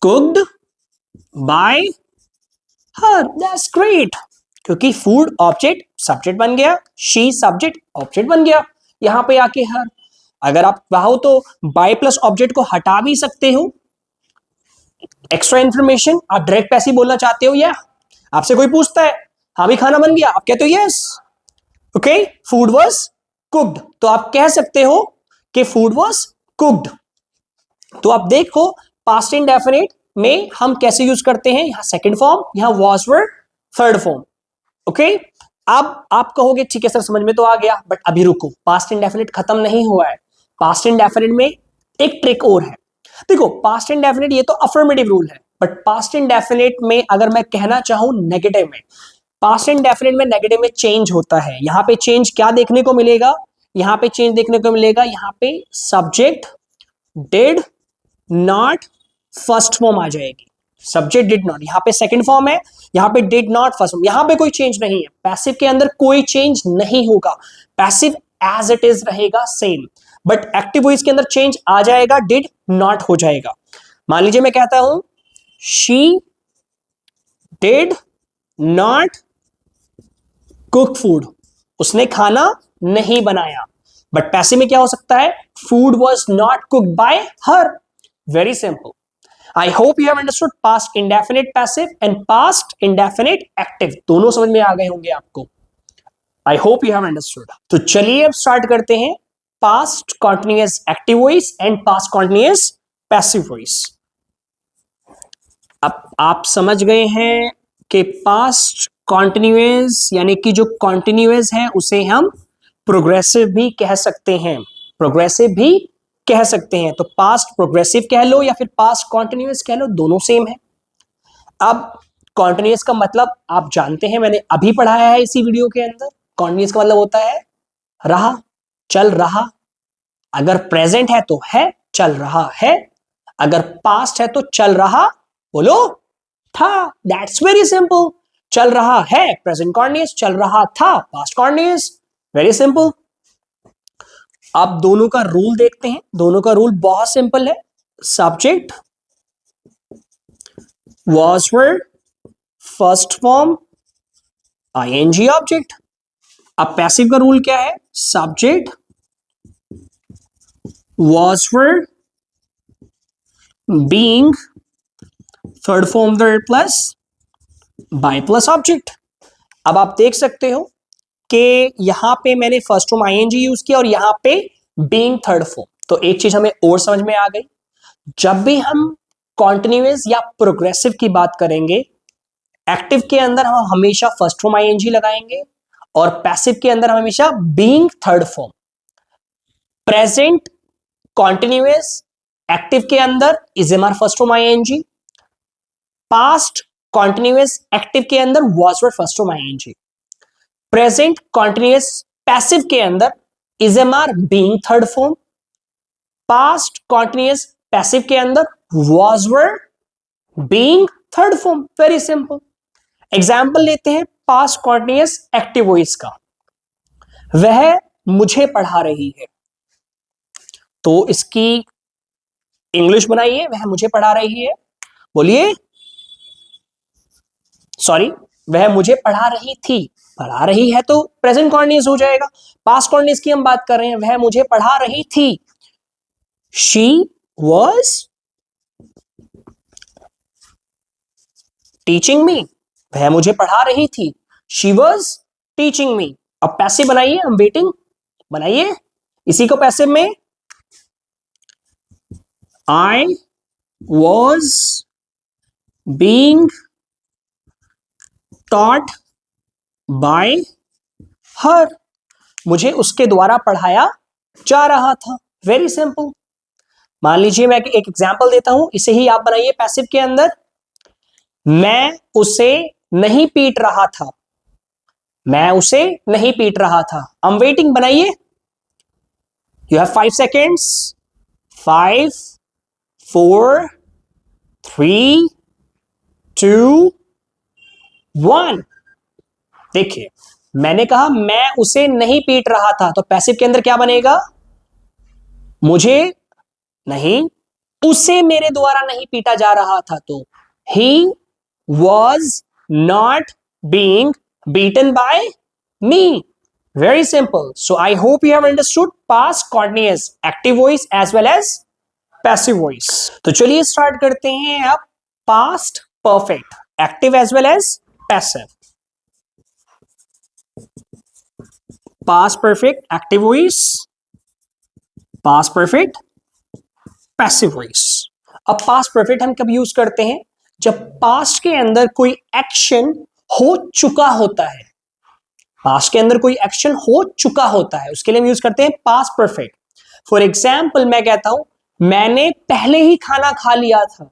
cooked by her. That's great, क्योंकि फूड ऑब्जेक्ट सब्जेक्ट बन गया, शी सब्जेक्ट ऑब्जेक्ट बन गया। यहां पे आके हर, अगर आप चाहो तो बाय प्लस ऑब्जेक्ट को हटा भी सकते हो। एक्स्ट्रा इंफॉर्मेशन आप डायरेक्ट पैसिव बोलना चाहते हो, या आपसे कोई पूछता है हाँ भी खाना बन गया, आप कहते हो yes, okay, food was cooked, तो आप कह सकते हो कि फूड वाज कुक्ड। तो आप देखो पास्ट इंडेफिनिट में हम कैसे यूज करते हैं, यहां सेकंड फॉर्म, यहां was were third form. Okay, अब आप कहोगे ठीक है सर समझ में तो आ गया, बट अभी रुको, पास्ट इंडेफिनिट खत्म नहीं हुआ है। पास्ट इंडेफिनिट में एक ट्रिक और है। देखो पास्ट इंडेफिनिट ये तो अफर्मेटिव रूल है, बट पास्ट इंडेफिनिट में अगर मैं कहना चाहूं नेगेटिव में, पास्ट इंडेफिनिट में नेगेटिव में चेंज होता है। यहां पे चेंज क्या देखने को मिलेगा, यहां पे चेंज देखने को मिलेगा, यहां पे subject did not first form आ जाएगी। सब्जेक्ट डिड नॉट, यहां पे सेकंड फॉर्म है, यहां पे डिड नॉट फर्स्ट फॉर्म। यहां पे कोई चेंज नहीं है, पैसिव के अंदर कोई चेंज नहीं होगा, पैसिव एज इट इज रहेगा सेम। बट एक्टिव वॉइस के अंदर चेंज आ जाएगा, डिड नॉट हो जाएगा। मान लीजिए मैं कहता हूं she did not cook food, उसने खाना नहीं बनाया। बट पैसिव में क्या हो सकता है, food was not cooked by her. Very simple. I hope you have understood past indefinite passive and past indefinite active, दोनों समझ में आ गए होंगे आपको। आई होप यू हैव अंडरस्टूड। तो चलिए अब स्टार्ट करते हैं past continuous active voice and past continuous passive voice. अब आप समझ गए हैं कि पास्ट कॉन्टिन्यूअस यानी कि जो कॉन्टिन्यूअस है उसे हम प्रोग्रेसिव भी कह सकते हैं, प्रोग्रेसिव भी कह सकते हैं। तो पास्ट प्रोग्रेसिव कह लो या फिर पास्ट कॉन्टिन्यूअस कह लो, दोनों सेम है। अब कॉन्टिन्यूअस का मतलब आप जानते हैं, मैंने अभी पढ़ाया है इसी वीडियो के अंदर। कॉन्टिन्यूअस का मतलब होता है रहा, चल रहा। अगर प्रेजेंट है तो है, चल रहा है। अगर पास्ट है तो चल रहा, बोलो, था। That's very simple. चल रहा है प्रेजेंट कॉन्टिन्यूअस, चल रहा था पास्ट कॉन्टिन्यूअस। Very simple. अब दोनों का रूल देखते हैं। दोनों का रूल बहुत सिंपल है। Subject was were first form ING object. अब पैसिव का रूल क्या है, subject was were being third form verb plus by plus object. अब आप देख सकते हो कि यहां पे मैंने फर्स्ट फॉर्म आईएनजी यूज किया और यहां पे बीइंग थर्ड फॉर्म। तो एक चीज हमें और समझ में आ गई, जब भी हम कॉन्टिन्यूअस या प्रोग्रेसिव की बात करेंगे, एक्टिव के अंदर हम हमेशा फर्स्ट फॉर्म आईएनजी लगाएंगे और पैसिव के अंदर हम हमेशा being third form. Present continuous active के अंदर is am are first form ING, past continuous active के अंदर was were first form ING, present continuous passive के अंदर is am are being third form, past continuous passive के अंदर was were being third form, very simple. Example लेते हैं पास्ट कॉन्टिन्यूअस एक्टिव वॉइस का। वह मुझे पढ़ा रही है, तो इसकी इंग्लिश बनाइए, वह मुझे पढ़ा रही है, बोलिए, सॉरी, वह मुझे पढ़ा रही थी, पढ़ा रही है तो प्रेजेंट कॉन्टिन्यूअस हो जाएगा। पास्ट कॉन्टिन्यूअस की हम बात कर रहे हैं, वह मुझे पढ़ा रही थी, शी वॉज टीचिंग मी, वह मुझे पढ़ा रही थी, शी वॉज टीचिंग मी। अब पैसिव बनाइए, हम वेटिंग बनाइए, इसी को पैसिव में I was being taught by her, मुझे उसके द्वारा पढ़ाया जा रहा था, वेरी सिंपल। मान लीजिए मैं एक एग्जाम्पल देता हूं, इसे ही आप बनाइए पैसिव के अंदर। मैं उसे नहीं पीट रहा था, मैं उसे नहीं पीट रहा था। आई एम वेटिंग बनाइए, यू हैव 5 सेकेंड्स, 5 4 3 2 1। देखिए, मैंने कहा मैं उसे नहीं पीट रहा था, तो पैसिव के अंदर क्या बनेगा, मुझे नहीं, उसे मेरे द्वारा नहीं पीटा जा रहा था, तो he was not being beaten by me, very simple। so I hope you have understood past continuous active voice as well as passive voice। तो चलिए स्टार्ट करते हैं अब past perfect active as well as passive। past perfect active voice, past perfect passive voice। अब past perfect हम कब use करते हैं, जब पास्ट के अंदर कोई एक्शन हो चुका होता है, पास्ट के अंदर कोई एक्शन हो चुका होता है, उसके लिए हम यूज करते हैं पास्ट परफेक्ट। फॉर एग्जाम्पल मैं कहता हूं मैंने पहले ही खाना खा लिया था,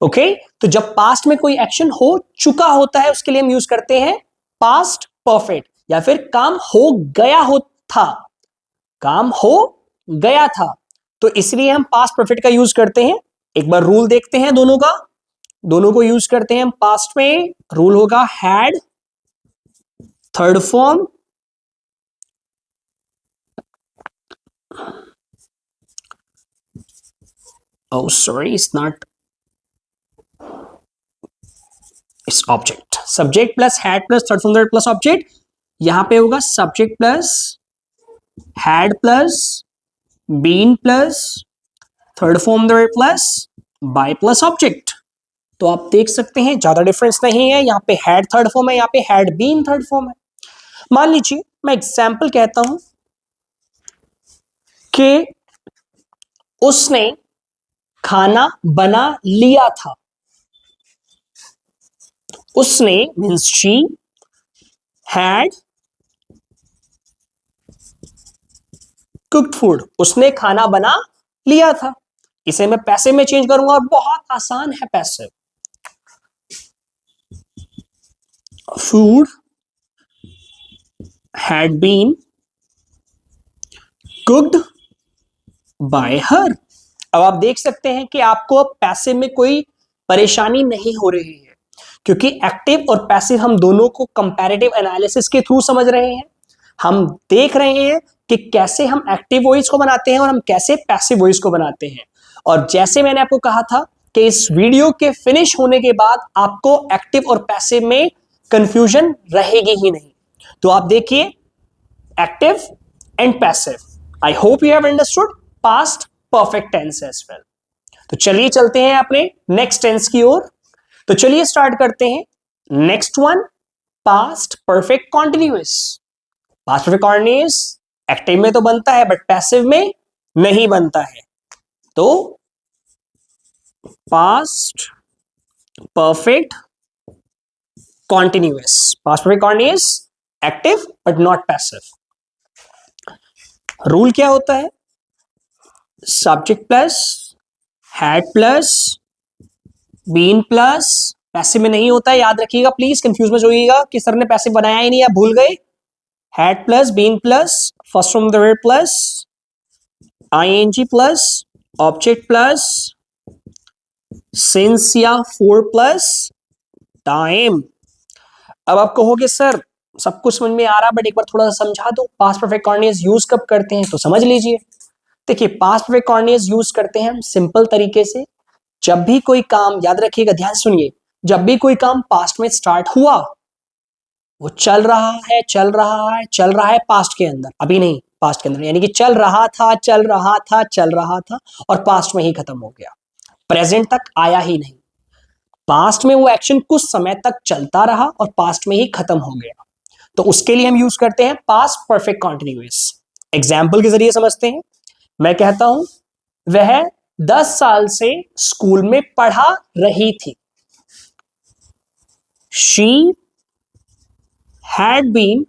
ओके तो जब पास्ट में कोई एक्शन हो चुका होता है उसके लिए हम यूज करते हैं पास्ट परफेक्ट। या फिर काम हो गया हो था, काम हो गया था, तो इसलिए हम पास्ट परफेक्ट का यूज करते हैं। एक बार रूल देखते हैं दोनों का, दोनों को यूज करते हैं हम। पास्ट में रूल होगा had third form, oh sorry it's not, it's object, subject plus had plus third form plus object। यहां पे होगा subject plus had plus been plus third form plus by plus object। तो आप देख सकते हैं ज्यादा डिफरेंस नहीं है, यहां पे हैड थर्ड फॉर्म है, यहां पे हैड बीन थर्ड फॉर्म है। मान लीजिए मैं एग्जाम्पल कहता हूं कि उसने खाना बना लिया था, उसने means she had cooked food, उसने खाना बना लिया था। इसे मैं पैसिव में चेंज करूंगा और बहुत आसान है passive. Food had been cooked by her. अब आप देख सकते हैं कि आपको अब पैसिव में कोई परेशानी नहीं हो रही है, क्योंकि एक्टिव और पैसिव हम दोनों को कंपैरेटिव एनालिसिस के थ्रू समझ रहे हैं। हम देख रहे हैं कि कैसे हम एक्टिव वॉइस को बनाते हैं और हम कैसे पैसिव वॉइस को बनाते हैं। और जैसे मैंने आपको कहा था कि इस वीडियो के फिनिश होने के बाद आपको एक्टिव और पैसिव में कंफ्यूजन रहेगी ही नहीं। तो आप देखिए active and passive. I hope you have understood past perfect tense as well. तो चलिए चलते हैं अपने नेक्स्ट टेंस की ओर। तो चलिए स्टार्ट करते हैं next one, past perfect continuous. Past perfect continuous active में तो बनता है बट पैसिव में नहीं बनता है। तो past perfect continuous, past perfect continuous active but not passive. Rule क्या होता है, subject plus had plus been plus, passive में नहीं होता है, याद रखिएगा प्लीज, कंफ्यूज मत होइएगा कि सर ने पैसिव बनाया ही नहीं, आप भूल गए। Had plus been plus first from the verb plus ING plus object plus since या फोर प्लस टाइम। अब आप कहोगे सर सब कुछ समझ में आ रहा बट एक बार थोड़ा सा समझा दो, पास्ट परफेक्ट कॉन्टिन्यूअस यूज कब करते हैं, तो समझ लीजिए। देखिए पास्ट परफेक्ट कॉन्टिन्यूअस यूज करते हैं हम सिंपल तरीके से, जब भी कोई काम, याद रखिएगा ध्यान सुनिए, जब भी कोई काम पास्ट में स्टार्ट हुआ, वो चल रहा है चल रहा है चल रहा है पास्ट के अंदर, अभी नहीं पास्ट के अंदर, यानी कि चल रहा था चल रहा था चल रहा था और पास्ट में ही खत्म हो गया, प्रेजेंट तक आया ही नहीं। पास्ट में वो एक्शन कुछ समय तक चलता रहा और पास्ट में ही खत्म हो गया, तो उसके लिए हम यूज करते हैं पास्ट परफेक्ट कॉन्टिन्यूअस। एग्जाम्पल के जरिए समझते हैं। मैं कहता हूं वह 10 साल से स्कूल में पढ़ा रही थी। She had been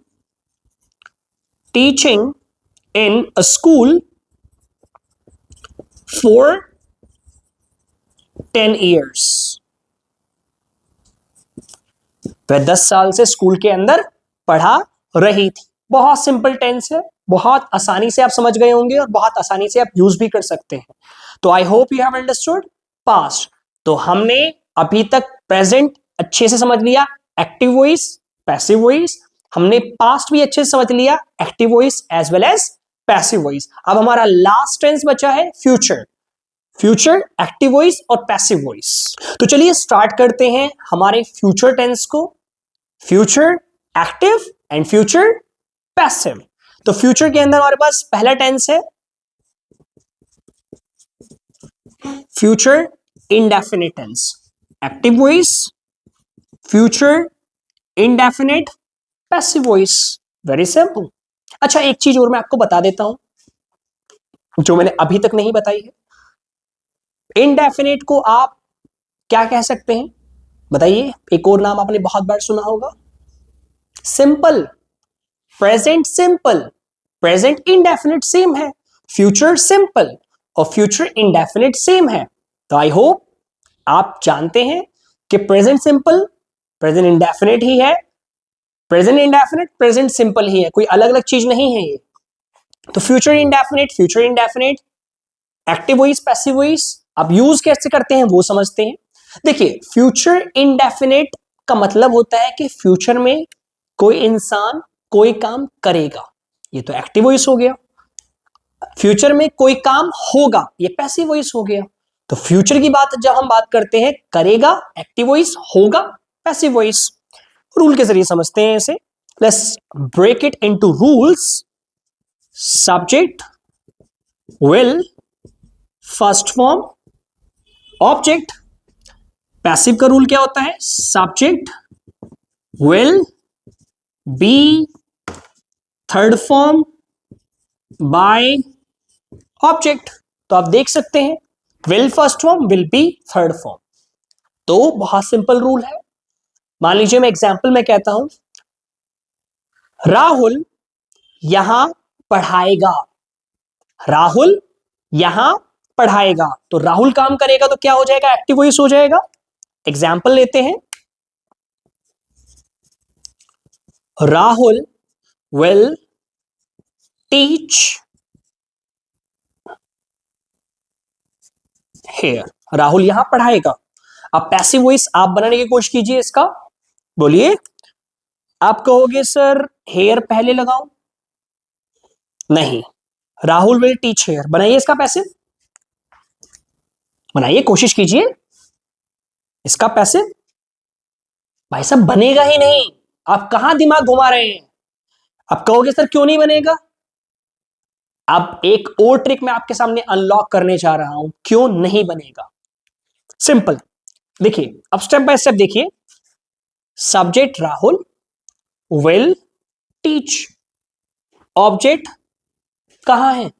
teaching in a school for 10 years। वह 10 साल से स्कूल के अंदर पढ़ा रही थी। बहुत सिंपल टेंस है, बहुत आसानी से आप समझ गए होंगे और बहुत आसानी से आप यूज भी कर सकते हैं। तो I hope you have understood past. तो हमने अभी तक प्रेजेंट अच्छे से समझ लिया, एक्टिव वॉइस, पैसिव वॉइस, हमने पास्ट भी अच्छे से समझ लिया, active voice as well as passive voice. अब हमारा लास्ट टेंस बचा है फ्यूचर। फ्यूचर, एक्टिव वॉइस और पैसिव वॉइस। तो चलिए स्टार्ट करते हैं हमारे फ्यूचर टेंस को। Future active and future passive. तो फ्यूचर के अंदर हमारे पास पहला टेंस है future indefinite tense, active voice, future indefinite, passive voice. Very simple. अच्छा एक चीज और मैं आपको बता देता हूं जो मैंने अभी तक नहीं बताई है। इंडेफिनिट को आप क्या कह सकते हैं बताइए? एक और नाम आपने बहुत बार सुना होगा, simple, present simple. Present indefinite same है, फ्यूचर सिंपल और फ्यूचर इंडेफिनिट सेम है। तो आई होप आप जानते हैं कि प्रेजेंट सिंपल प्रेजेंट इंडेफिनिट ही है, प्रेजेंट इंडेफिनिट प्रेजेंट सिंपल ही है, कोई अलग अलग चीज नहीं है ये। तो future indefinite, active voice, passive voice, अब यूज कैसे करते हैं वो समझते हैं। देखिए फ्यूचर इंडेफिनिट का मतलब होता है कि फ्यूचर में कोई इंसान कोई काम करेगा, ये तो एक्टिव वॉइस हो गया। फ्यूचर में कोई काम होगा, ये पैसिव वॉइस हो गया। तो फ्यूचर की बात जब हम बात करते हैं, करेगा एक्टिव वॉइस, होगा पैसिव वॉइस। रूल के जरिए समझते हैं इसे। Let's break it into rules. Subject will, first form, object. Passive का रूल क्या होता है? Subject will be third form by object. तो आप देख सकते हैं will first form, will be third form. तो बहुत सिंपल रूल है। मान लीजिए मैं एग्जाम्पल में कहता हूं राहुल यहां पढ़ाएगा। राहुल यहां पढ़ाएगा, तो राहुल काम करेगा तो क्या हो जाएगा? एक्टिव वॉइस हो जाएगा। एग्जाम्पल लेते हैं, Rahul will teach here. Rahul यहां पढ़ाएगा। अब पैसिव वॉइस आप बनाने की कोशिश कीजिए इसका, बोलिए। आप कहोगे सर हेयर पहले लगाओ, नहीं, राहुल विल टीच हेयर, बनाइए इसका पैसिव, बनाइए, कोशिश कीजिए इसका पैसिव। भाई साहब बनेगा ही नहीं, आप कहां दिमाग घुमा रहे हैं? आप कहोगे सर क्यों नहीं बनेगा? अब एक और ट्रिक मैं आपके सामने अनलॉक करने जा रहा हूं, क्यों नहीं बनेगा। सिंपल, देखिए अब स्टेप बाय स्टेप देखिए। Subject Rahul, will teach, object कहां है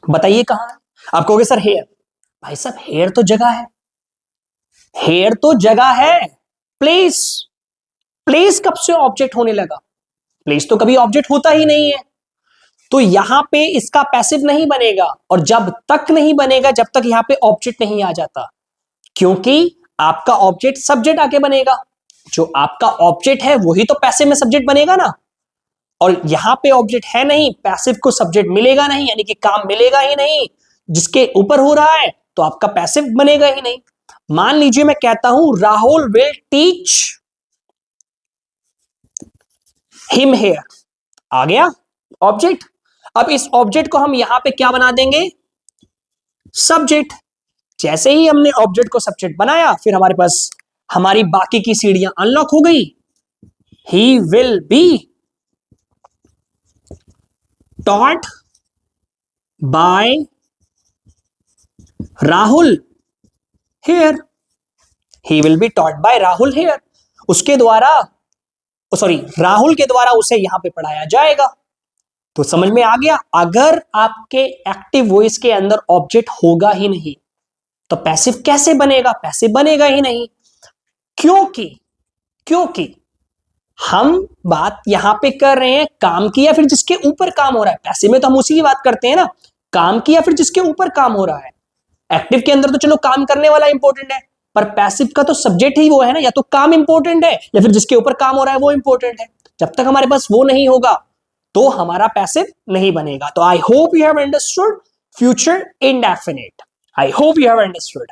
बताइए कहां है? आप कहोगे सर हेयर। भाई साहब हेयर तो जगह है, हेयर तो जगह है। प्लेस, प्लेस कब से ऑब्जेक्ट होने लगा? प्लेस तो कभी ऑब्जेक्ट होता ही नहीं है। तो यहां पे इसका पैसिव नहीं बनेगा, और जब तक नहीं बनेगा जब तक यहां पे ऑब्जेक्ट नहीं आ जाता, क्योंकि आपका ऑब्जेक्ट सब्जेक्ट आके बनेगा। जो आपका ऑब्जेक्ट है वही तो पैसिव में सब्जेक्ट बनेगा ना, और यहां पे ऑब्जेक्ट है नहीं, पैसिव को सब्जेक्ट मिलेगा नहीं, यानी कि काम मिलेगा ही नहीं जिसके ऊपर हो रहा है, तो आपका पैसिव बनेगा ही नहीं। मान लीजिए मैं कहता हूं Rahul will teach him here, आ गया ऑब्जेक्ट। अब इस ऑब्जेक्ट को हम यहां पे क्या बना देंगे, सब्जेक्ट। जैसे ही हमने ऑब्जेक्ट को सब्जेक्ट बनाया, फिर हमारे पास हमारी बाकी की सीढ़ियां अनलॉक हो गई। He will be taught by Rahul here, he will be taught by Rahul here, उसके द्वारा, सॉरी राहुल के द्वारा उसे यहां पे पढ़ाया जाएगा। तो समझ में आ गया, अगर आपके एक्टिव वॉइस के अंदर ऑब्जेक्ट होगा ही नहीं तो पैसिव कैसे बनेगा, पैसिव बनेगा ही नहीं। क्योंकि क्योंकि हम बात यहां पे कर रहे हैं काम की या फिर जिसके ऊपर काम हो रहा है। पैसिव में तो हम उसी की बात करते हैं ना, काम की या फिर जिसके ऊपर काम हो रहा है। एक्टिव के अंदर तो चलो काम करने वाला इंपॉर्टेंट है, पर पैसिव का तो सब्जेक्ट ही वो है ना, या तो काम इंपॉर्टेंट है या फिर जिसके ऊपर काम हो रहा है वो इंपॉर्टेंट है। जब तक हमारे पास वो नहीं होगा तो हमारा पैसिव नहीं बनेगा। तो I hope you have understood future indefinite, I hope you have understood.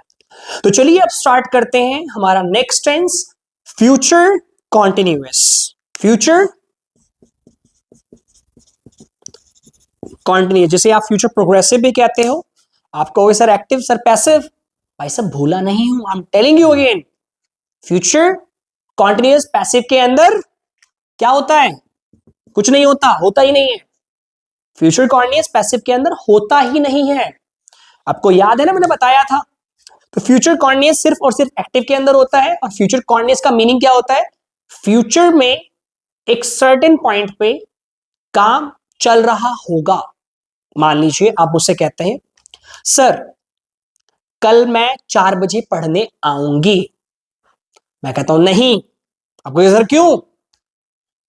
तो चलिए अब स्टार्ट करते हैं हमारा next tense, future continuous. Future continuous, जिसे आप फ्यूचर प्रोग्रेसिव भी कहते हो। आप कहोगे सर एक्टिव, सर पैसिव। भाई सब भूला नहीं हूं, I am telling you again, future continuous passive के अंदर क्या होता है, कुछ नहीं होता, होता ही नहीं है। फ्यूचर कॉन्टिन्यूअस पैसिव के अंदर होता ही नहीं है। आपको याद है ना, मैंने बताया था। तो फ्यूचर कॉन्टिन्यूअस सिर्फ और सिर्फ एक्टिव के अंदर होता है। और फ्यूचर कॉन्टिन्यूअस का मीनिंग क्या होता है, फ्यूचर में एक सर्टेन पॉइंट पे काम चल रहा होगा। मान लीजिए आप मुझसे कहते हैं सर कल मैं 4 बजे पढ़ने आऊंगी। मैं कहता हूं नहीं। आपको सर क्यों,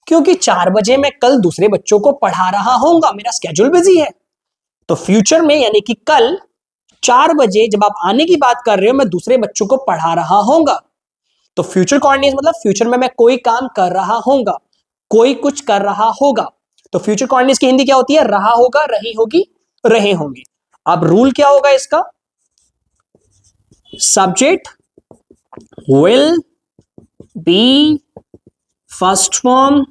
क्योंकि 4 बजे मैं कल दूसरे बच्चों को पढ़ा रहा होऊंगा, मेरा स्केड्यूल बिजी है। तो फ्यूचर में यानी कि कल 4 बजे जब आप आने की बात कर रहे हो, मैं दूसरे बच्चों को पढ़ा रहा होऊंगा। तो फ्यूचर कॉन्टिन्यूअस मतलब फ्यूचर में मैं कोई काम कर रहा होऊंगा, कोई कुछ कर रहा होगा। तो फ्यूचर कॉन्टिन्यूअस की हिंदी क्या होती है, रहा होगा, रही होगी, रहे होंगे। अब रूल क्या होगा इसका, subject will be first form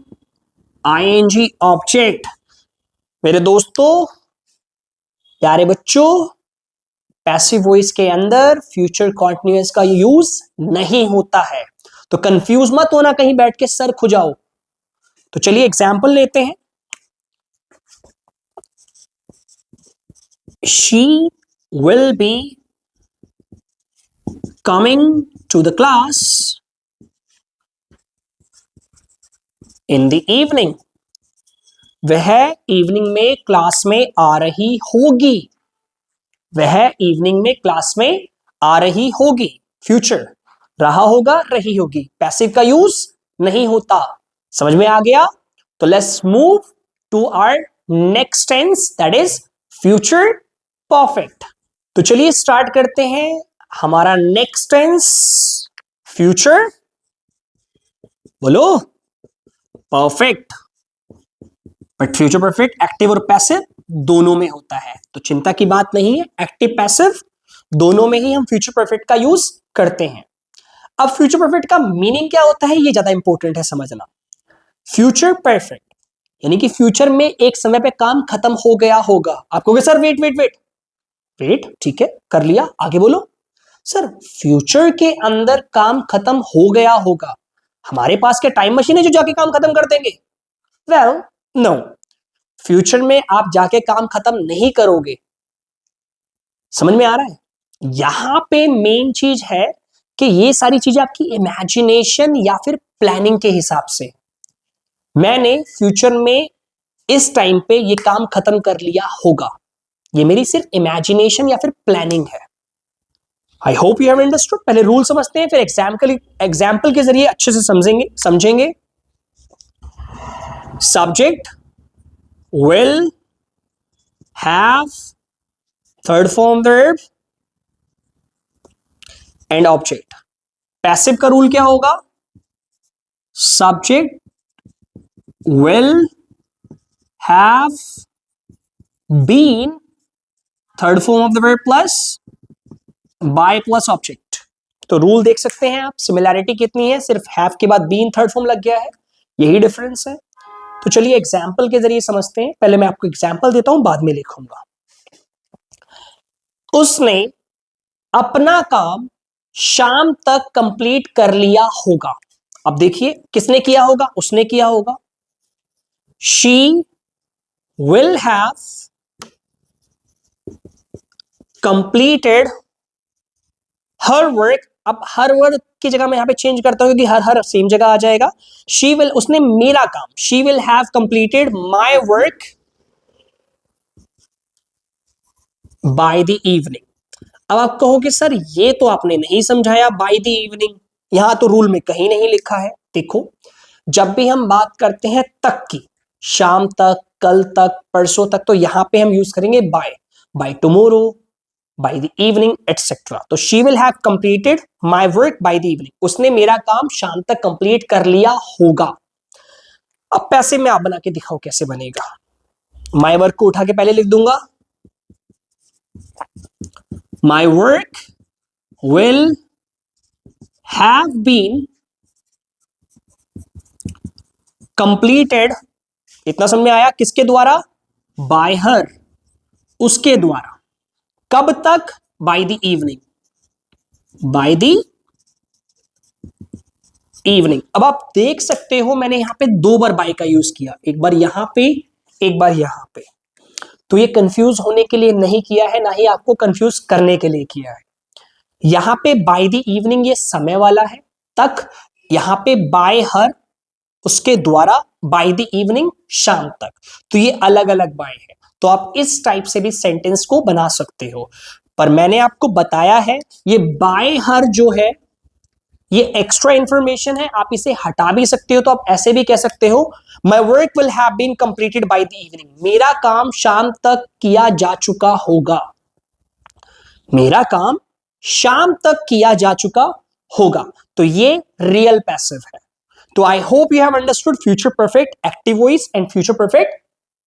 ING object. मेरे दोस्तों, प्यारे बच्चों, पैसिव वॉइस के अंदर फ्यूचर कॉन्टिन्यूअस का यूज नहीं होता है। तो कंफ्यूज मत होना कहीं बैठ के सर खुजाओ। तो चलिए एग्जाम्पल लेते हैं। She will be coming to the class in the evening. वह इवनिंग में क्लास में आ रही होगी। वह इवनिंग में क्लास में आ रही होगी। फ्यूचर, रहा होगा, रही होगी, पैसिव का यूज नहीं होता। समझ में आ गया। तो let's move to our next tense, that is future perfect. तो चलिए स्टार्ट करते हैं हमारा नेक्स्ट टेंस, फ्यूचर, बोलो, perfect. But future perfect active और पैसिव दोनों में होता है, तो चिंता की बात नहीं है, एक्टिव पैसिव दोनों में ही हम फ्यूचर परफेक्ट का यूज करते हैं। अब फ्यूचर परफेक्ट का मीनिंग क्या होता है, ये ज्यादा इंपॉर्टेंट है समझना। फ्यूचर परफेक्ट यानी कि फ्यूचर में एक समय पे काम खत्म हो गया होगा। आप कहोगे sir wait wait wait wait, ठीक है कर लिया, आगे बोलो। सर फ्यूचर के अंदर काम खत्म हो गया होगा, हमारे पास क्या टाइम मशीन है जो जाके काम खत्म कर देंगे? वेल नो, फ्यूचर में आप जाके काम खत्म नहीं करोगे। समझ में आ रहा है? यहां पे मेन चीज है कि ये सारी चीजें आपकी इमेजिनेशन या फिर प्लानिंग के हिसाब से, मैंने फ्यूचर में इस टाइम पे ये काम खत्म कर लिया होगा, ये मेरी सिर्फ इमेजिनेशन या फिर प्लानिंग है। I hope you have understood. पहले रूल समझते हैं, फिर एग्जाम्पल के जरिए अच्छे से समझेंगे। Subject will have third form verb and object. Passive का रूल क्या होगा, subject will have been third form of the verb plus by plus object. तो रूल देख सकते हैं आप, सिमिलैरिटी कितनी है, सिर्फ हैव के बाद बीन थर्ड फॉर्म लग गया है, यही डिफरेंस है। तो चलिए एग्जाम्पल के जरिए समझते हैं। पहले मैं आपको एग्जाम्पल देता हूं, बाद में लिखूंगा। उसने अपना काम शाम तक कंप्लीट कर लिया होगा। अब देखिए किसने किया होगा, उसने किया होगा। She will have completed her work. अब हर वर्क की जगह मैं यहां पे चेंज करता हूं क्योंकि हर हर सेम जगह आ जाएगा। शी विल, उसने मेरा काम, she will have completed my work by the evening. अब आप कहोगे सर ये तो आपने नहीं समझाया, बाय द इवनिंग यहां तो रूल में कहीं नहीं लिखा है। देखो जब भी हम बात करते हैं तक की, शाम तक, कल तक, परसों तक, तो यहां पे हम यूज करेंगे by, by tomorrow, by the evening etcetera. तो she will have completed my work by the evening, उसने मेरा काम शाम तक कंप्लीट कर लिया होगा। अब पैसे में आप बना के दिखाओ कैसे बनेगा। माय वर्क को उठा के पहले लिख दूंगा, my work will have been completed, इतना समझ में आया, किसके द्वारा, बाय हर, उसके द्वारा, कब तक, bye the evening, bye the evening. अब आप देख सकते हो मैंने यहां पे दो बार बाय का यूज किया, एक बार यहां पे, एक बार यहां पे। तो ये कंफ्यूज होने के लिए नहीं किया है, ना ही आपको कंफ्यूज करने के लिए किया है। यहां पे बाय द इवनिंग ये समय वाला है, तक, यहां पे बाय हर, उसके द्वारा, बाय द इवनिंग शाम तक। तो ये अलग अलग बाय है। तो आप इस टाइप से भी सेंटेंस को बना सकते हो, पर मैंने आपको बताया है ये बाय हर जो है ये एक्स्ट्रा इंफॉर्मेशन है, आप इसे हटा भी सकते हो। तो आप ऐसे भी कह सकते हो, my work will have been completed by the evening, मेरा काम शाम तक किया जा चुका होगा, मेरा काम शाम तक किया जा चुका होगा। तो ये रियल पैसिव है। तो I hope you have understood future perfect active voice and future perfect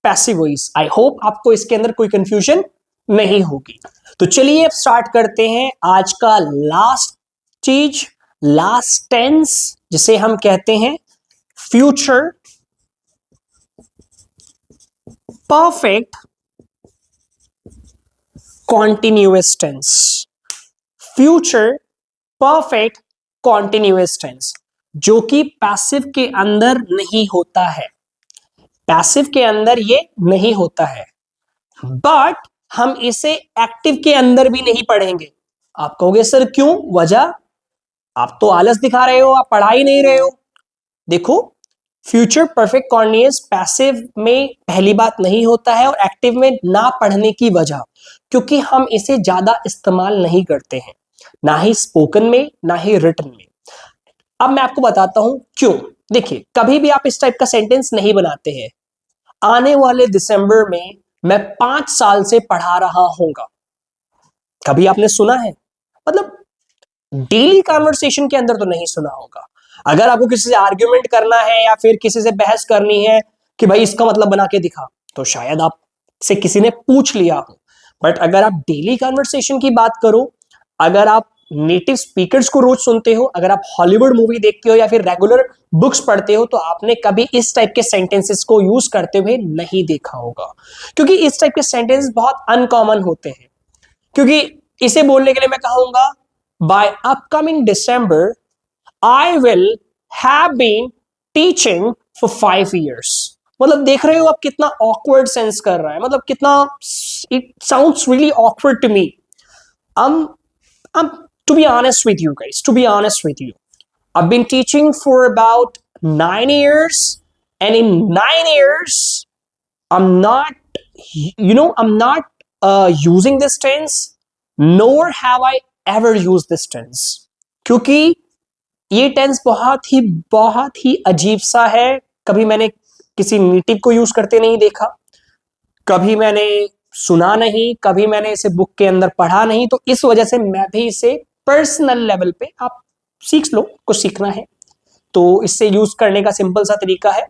passive voice. I hope आपको इसके अंदर कोई कंफ्यूजन नहीं होगी। तो चलिए अब स्टार्ट करते हैं आज का लास्ट चीज, लास्ट टेंस, जिसे हम कहते हैं future perfect continuous tense. Future perfect continuous tense जो कि पैसिव के अंदर नहीं होता है, पैसिव के अंदर ये नहीं होता है, बट हम इसे एक्टिव के अंदर भी नहीं पढ़ेंगे। आप कहोगे सर क्यों, वजह, आप तो आलस दिखा रहे हो, आप पढ़ा ही नहीं रहे हो। देखो फ्यूचर परफेक्ट कॉन्टिन्यूअस पैसिव में पहली बात नहीं होता है और एक्टिव में ना पढ़ने की वजह, क्योंकि हम इसे ज्यादा इस्तेमाल नहीं करते हैं, ना ही स्पोकन में ना ही रिटन में। अब मैं आपको बताता हूं क्यों। देखिए कभी भी आप इस टाइप का सेंटेंस नहीं बनाते हैं, आने वाले दिसंबर में मैं 5 साल से पढ़ा रहा हूंगा, कभी आपने सुना है? मतलब डेली कन्वर्सेशन के अंदर तो नहीं सुना होगा। अगर आपको किसी से आर्ग्यूमेंट करना है या फिर किसी से बहस करनी है कि भाई इसका मतलब बना के दिखा, तो शायद आपसे किसी ने पूछ लिया हो। बट अगर आप डेली कन्वर्सेशन की बात करो, अगर आप नेटिव स्पीकर्स को रोज सुनते हो, अगर आप हॉलीवुड मूवी देखते हो या फिर रेगुलर बुक्स पढ़ते हो, तो आपने कभी इस टाइप के सेंटेंसेस को यूज करते हुए नहीं देखा होगा, क्योंकि इस टाइप के सेंटेंस बहुत अनकॉमन होते हैं। क्योंकि इसे बोलने के लिए मैं कहूंगा by upcoming December I will have been teaching for 5 years। मतलब देख रहे हो आप कितना ऑकवर्ड सेंस कर रहा है, मतलब कितना, it sounds really awkward to me. I'm to be honest with you guys, to be honest with you, I've been teaching for about 9 years, and in 9 years I'm not, I'm not using this tense, nor have I ever used this tense, क्योंकि ये tense बहुत ही अजीब सा है। कभी मैंने किसी native को यूज करते नहीं देखा, कभी मैंने सुना नहीं, कभी मैंने इसे बुक के अंदर पढ़ा नहीं, तो इस वजह से मैं भी इसे पर्सनल लेवल पे, आप सीख लो, कुछ सीखना है तो इससे यूज करने का सिंपल सा तरीका है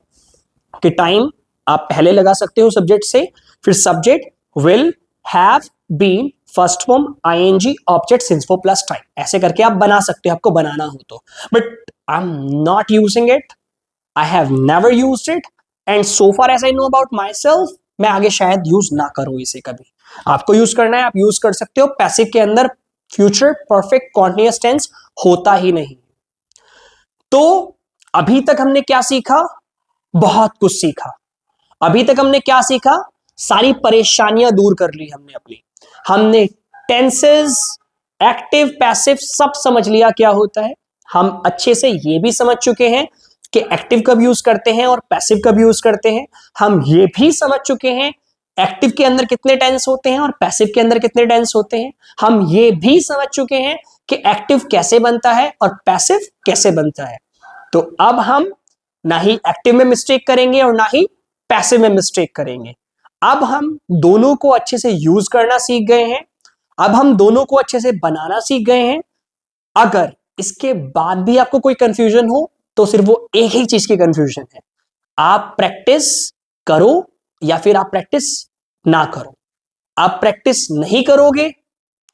कि टाइम आप पहले लगा सकते हो सब्जेक्ट से, फिर subject will have been first form ING object since for plus time, ऐसे करके आप बना सकते हो आपको बनाना हो तो, but I am not using it, I have never used it, and so far as I know about myself, मैं आगे शायद यूज ना करूं इसे कभी। आपको यूज करना है, आप यूज कर सकते हो। पैसिव के अंदर फ्यूचर परफेक्ट कॉन्टिन्यूअस टेंस होता ही नहीं। तो अभी तक हमने क्या सीखा? बहुत कुछ सीखा। अभी तक हमने क्या सीखा? सारी परेशानियां दूर कर ली हमने अपनी। हमने टेंसेस, एक्टिव, पैसिव सब समझ लिया क्या होता है। हम अच्छे से ये भी समझ चुके हैं कि एक्टिव कब यूज करते हैं और पैसिव कब यूज करते हैं। हम ये भी समझ चुके हैं एक्टिव के अंदर कितने टेंस होते हैं और पैसिव के अंदर कितने टेंस होते हैं। हम ये भी समझ चुके हैं कि एक्टिव कैसे बनता है और पैसिव कैसे बनता है। तो अब हम ना ही एक्टिव में मिस्टेक करेंगे और ना ही पैसिव में मिस्टेक करेंगे। अब हम दोनों को अच्छे से यूज करना सीख गए हैं। अब हम दोनों को अच्छे से बनाना सीख गए हैं। अगर इसके बाद भी आपको कोई कंफ्यूजन हो तो सिर्फ वो एक ही चीज की कंफ्यूजन है, आप प्रैक्टिस करो या फिर आप प्रैक्टिस ना करो। आप प्रैक्टिस नहीं करोगे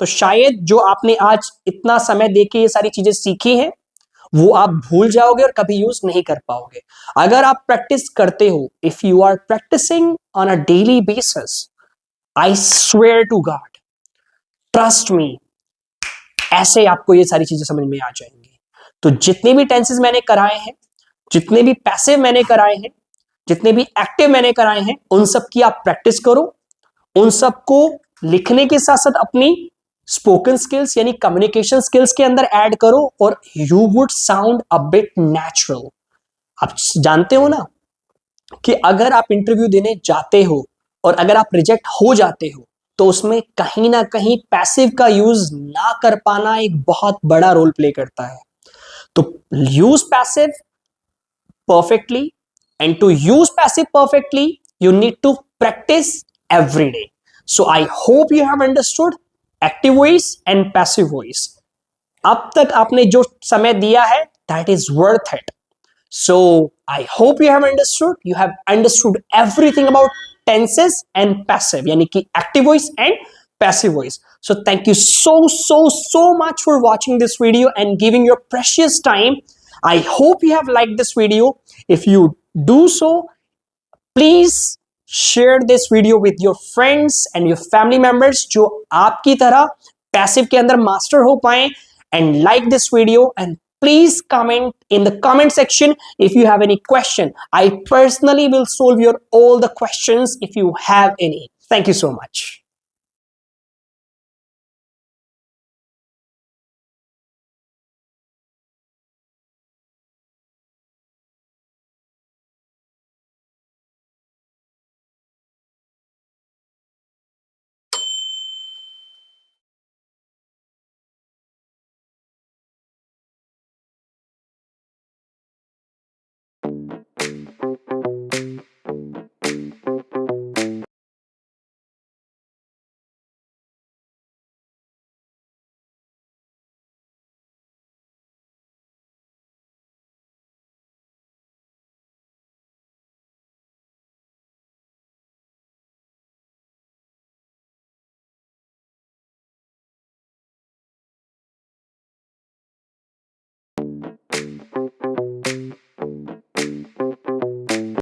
तो शायद जो आपने आज इतना समय देके ये सारी चीजें सीखी हैं वो आप भूल जाओगे और कभी यूज नहीं कर पाओगे। अगर आप प्रैक्टिस करते हो, if you are practicing on a daily basis, I swear to God, trust me, ऐसे आपको ये सारी चीजें समझ में आ जाएंगी। तो जितने भी टेंसेस मैंने कराए हैं, जितने भी पैसिव मैंने कराए हैं, जितने भी एक्टिव मैंने कराए हैं, उन सब की आप प्रैक्टिस करो। उन सबको लिखने के साथ साथ अपनी स्पोकन स्किल्स यानी कम्युनिकेशन स्किल्स के अंदर ऐड करो और you would sound a bit natural. आप जानते हो ना कि अगर आप इंटरव्यू देने जाते हो और अगर आप रिजेक्ट हो जाते हो तो उसमें कहीं ना कहीं पैसिव का यूज ना कर पाना एक बहुत बड़ा रोल प्ले करता है। तो use passive perfectly, and to use passive perfectly you need to practice every day. So I hope you have understood active voice and passive voice. अब तक आपने जो समय दिया है that is worth it. So I hope you have understood everything about tenses and passive यानी कि active voice and passive voice. So thank you so much for watching this video and giving your precious time. I hope you have liked this video. If you do so, please share this video with your friends and your family members जो आपकी तरह passive के अंदर master हो पाए, and like this video and please comment in the comment section if you have any question. I personally will solve your all the questions if you have any. Thank you so much.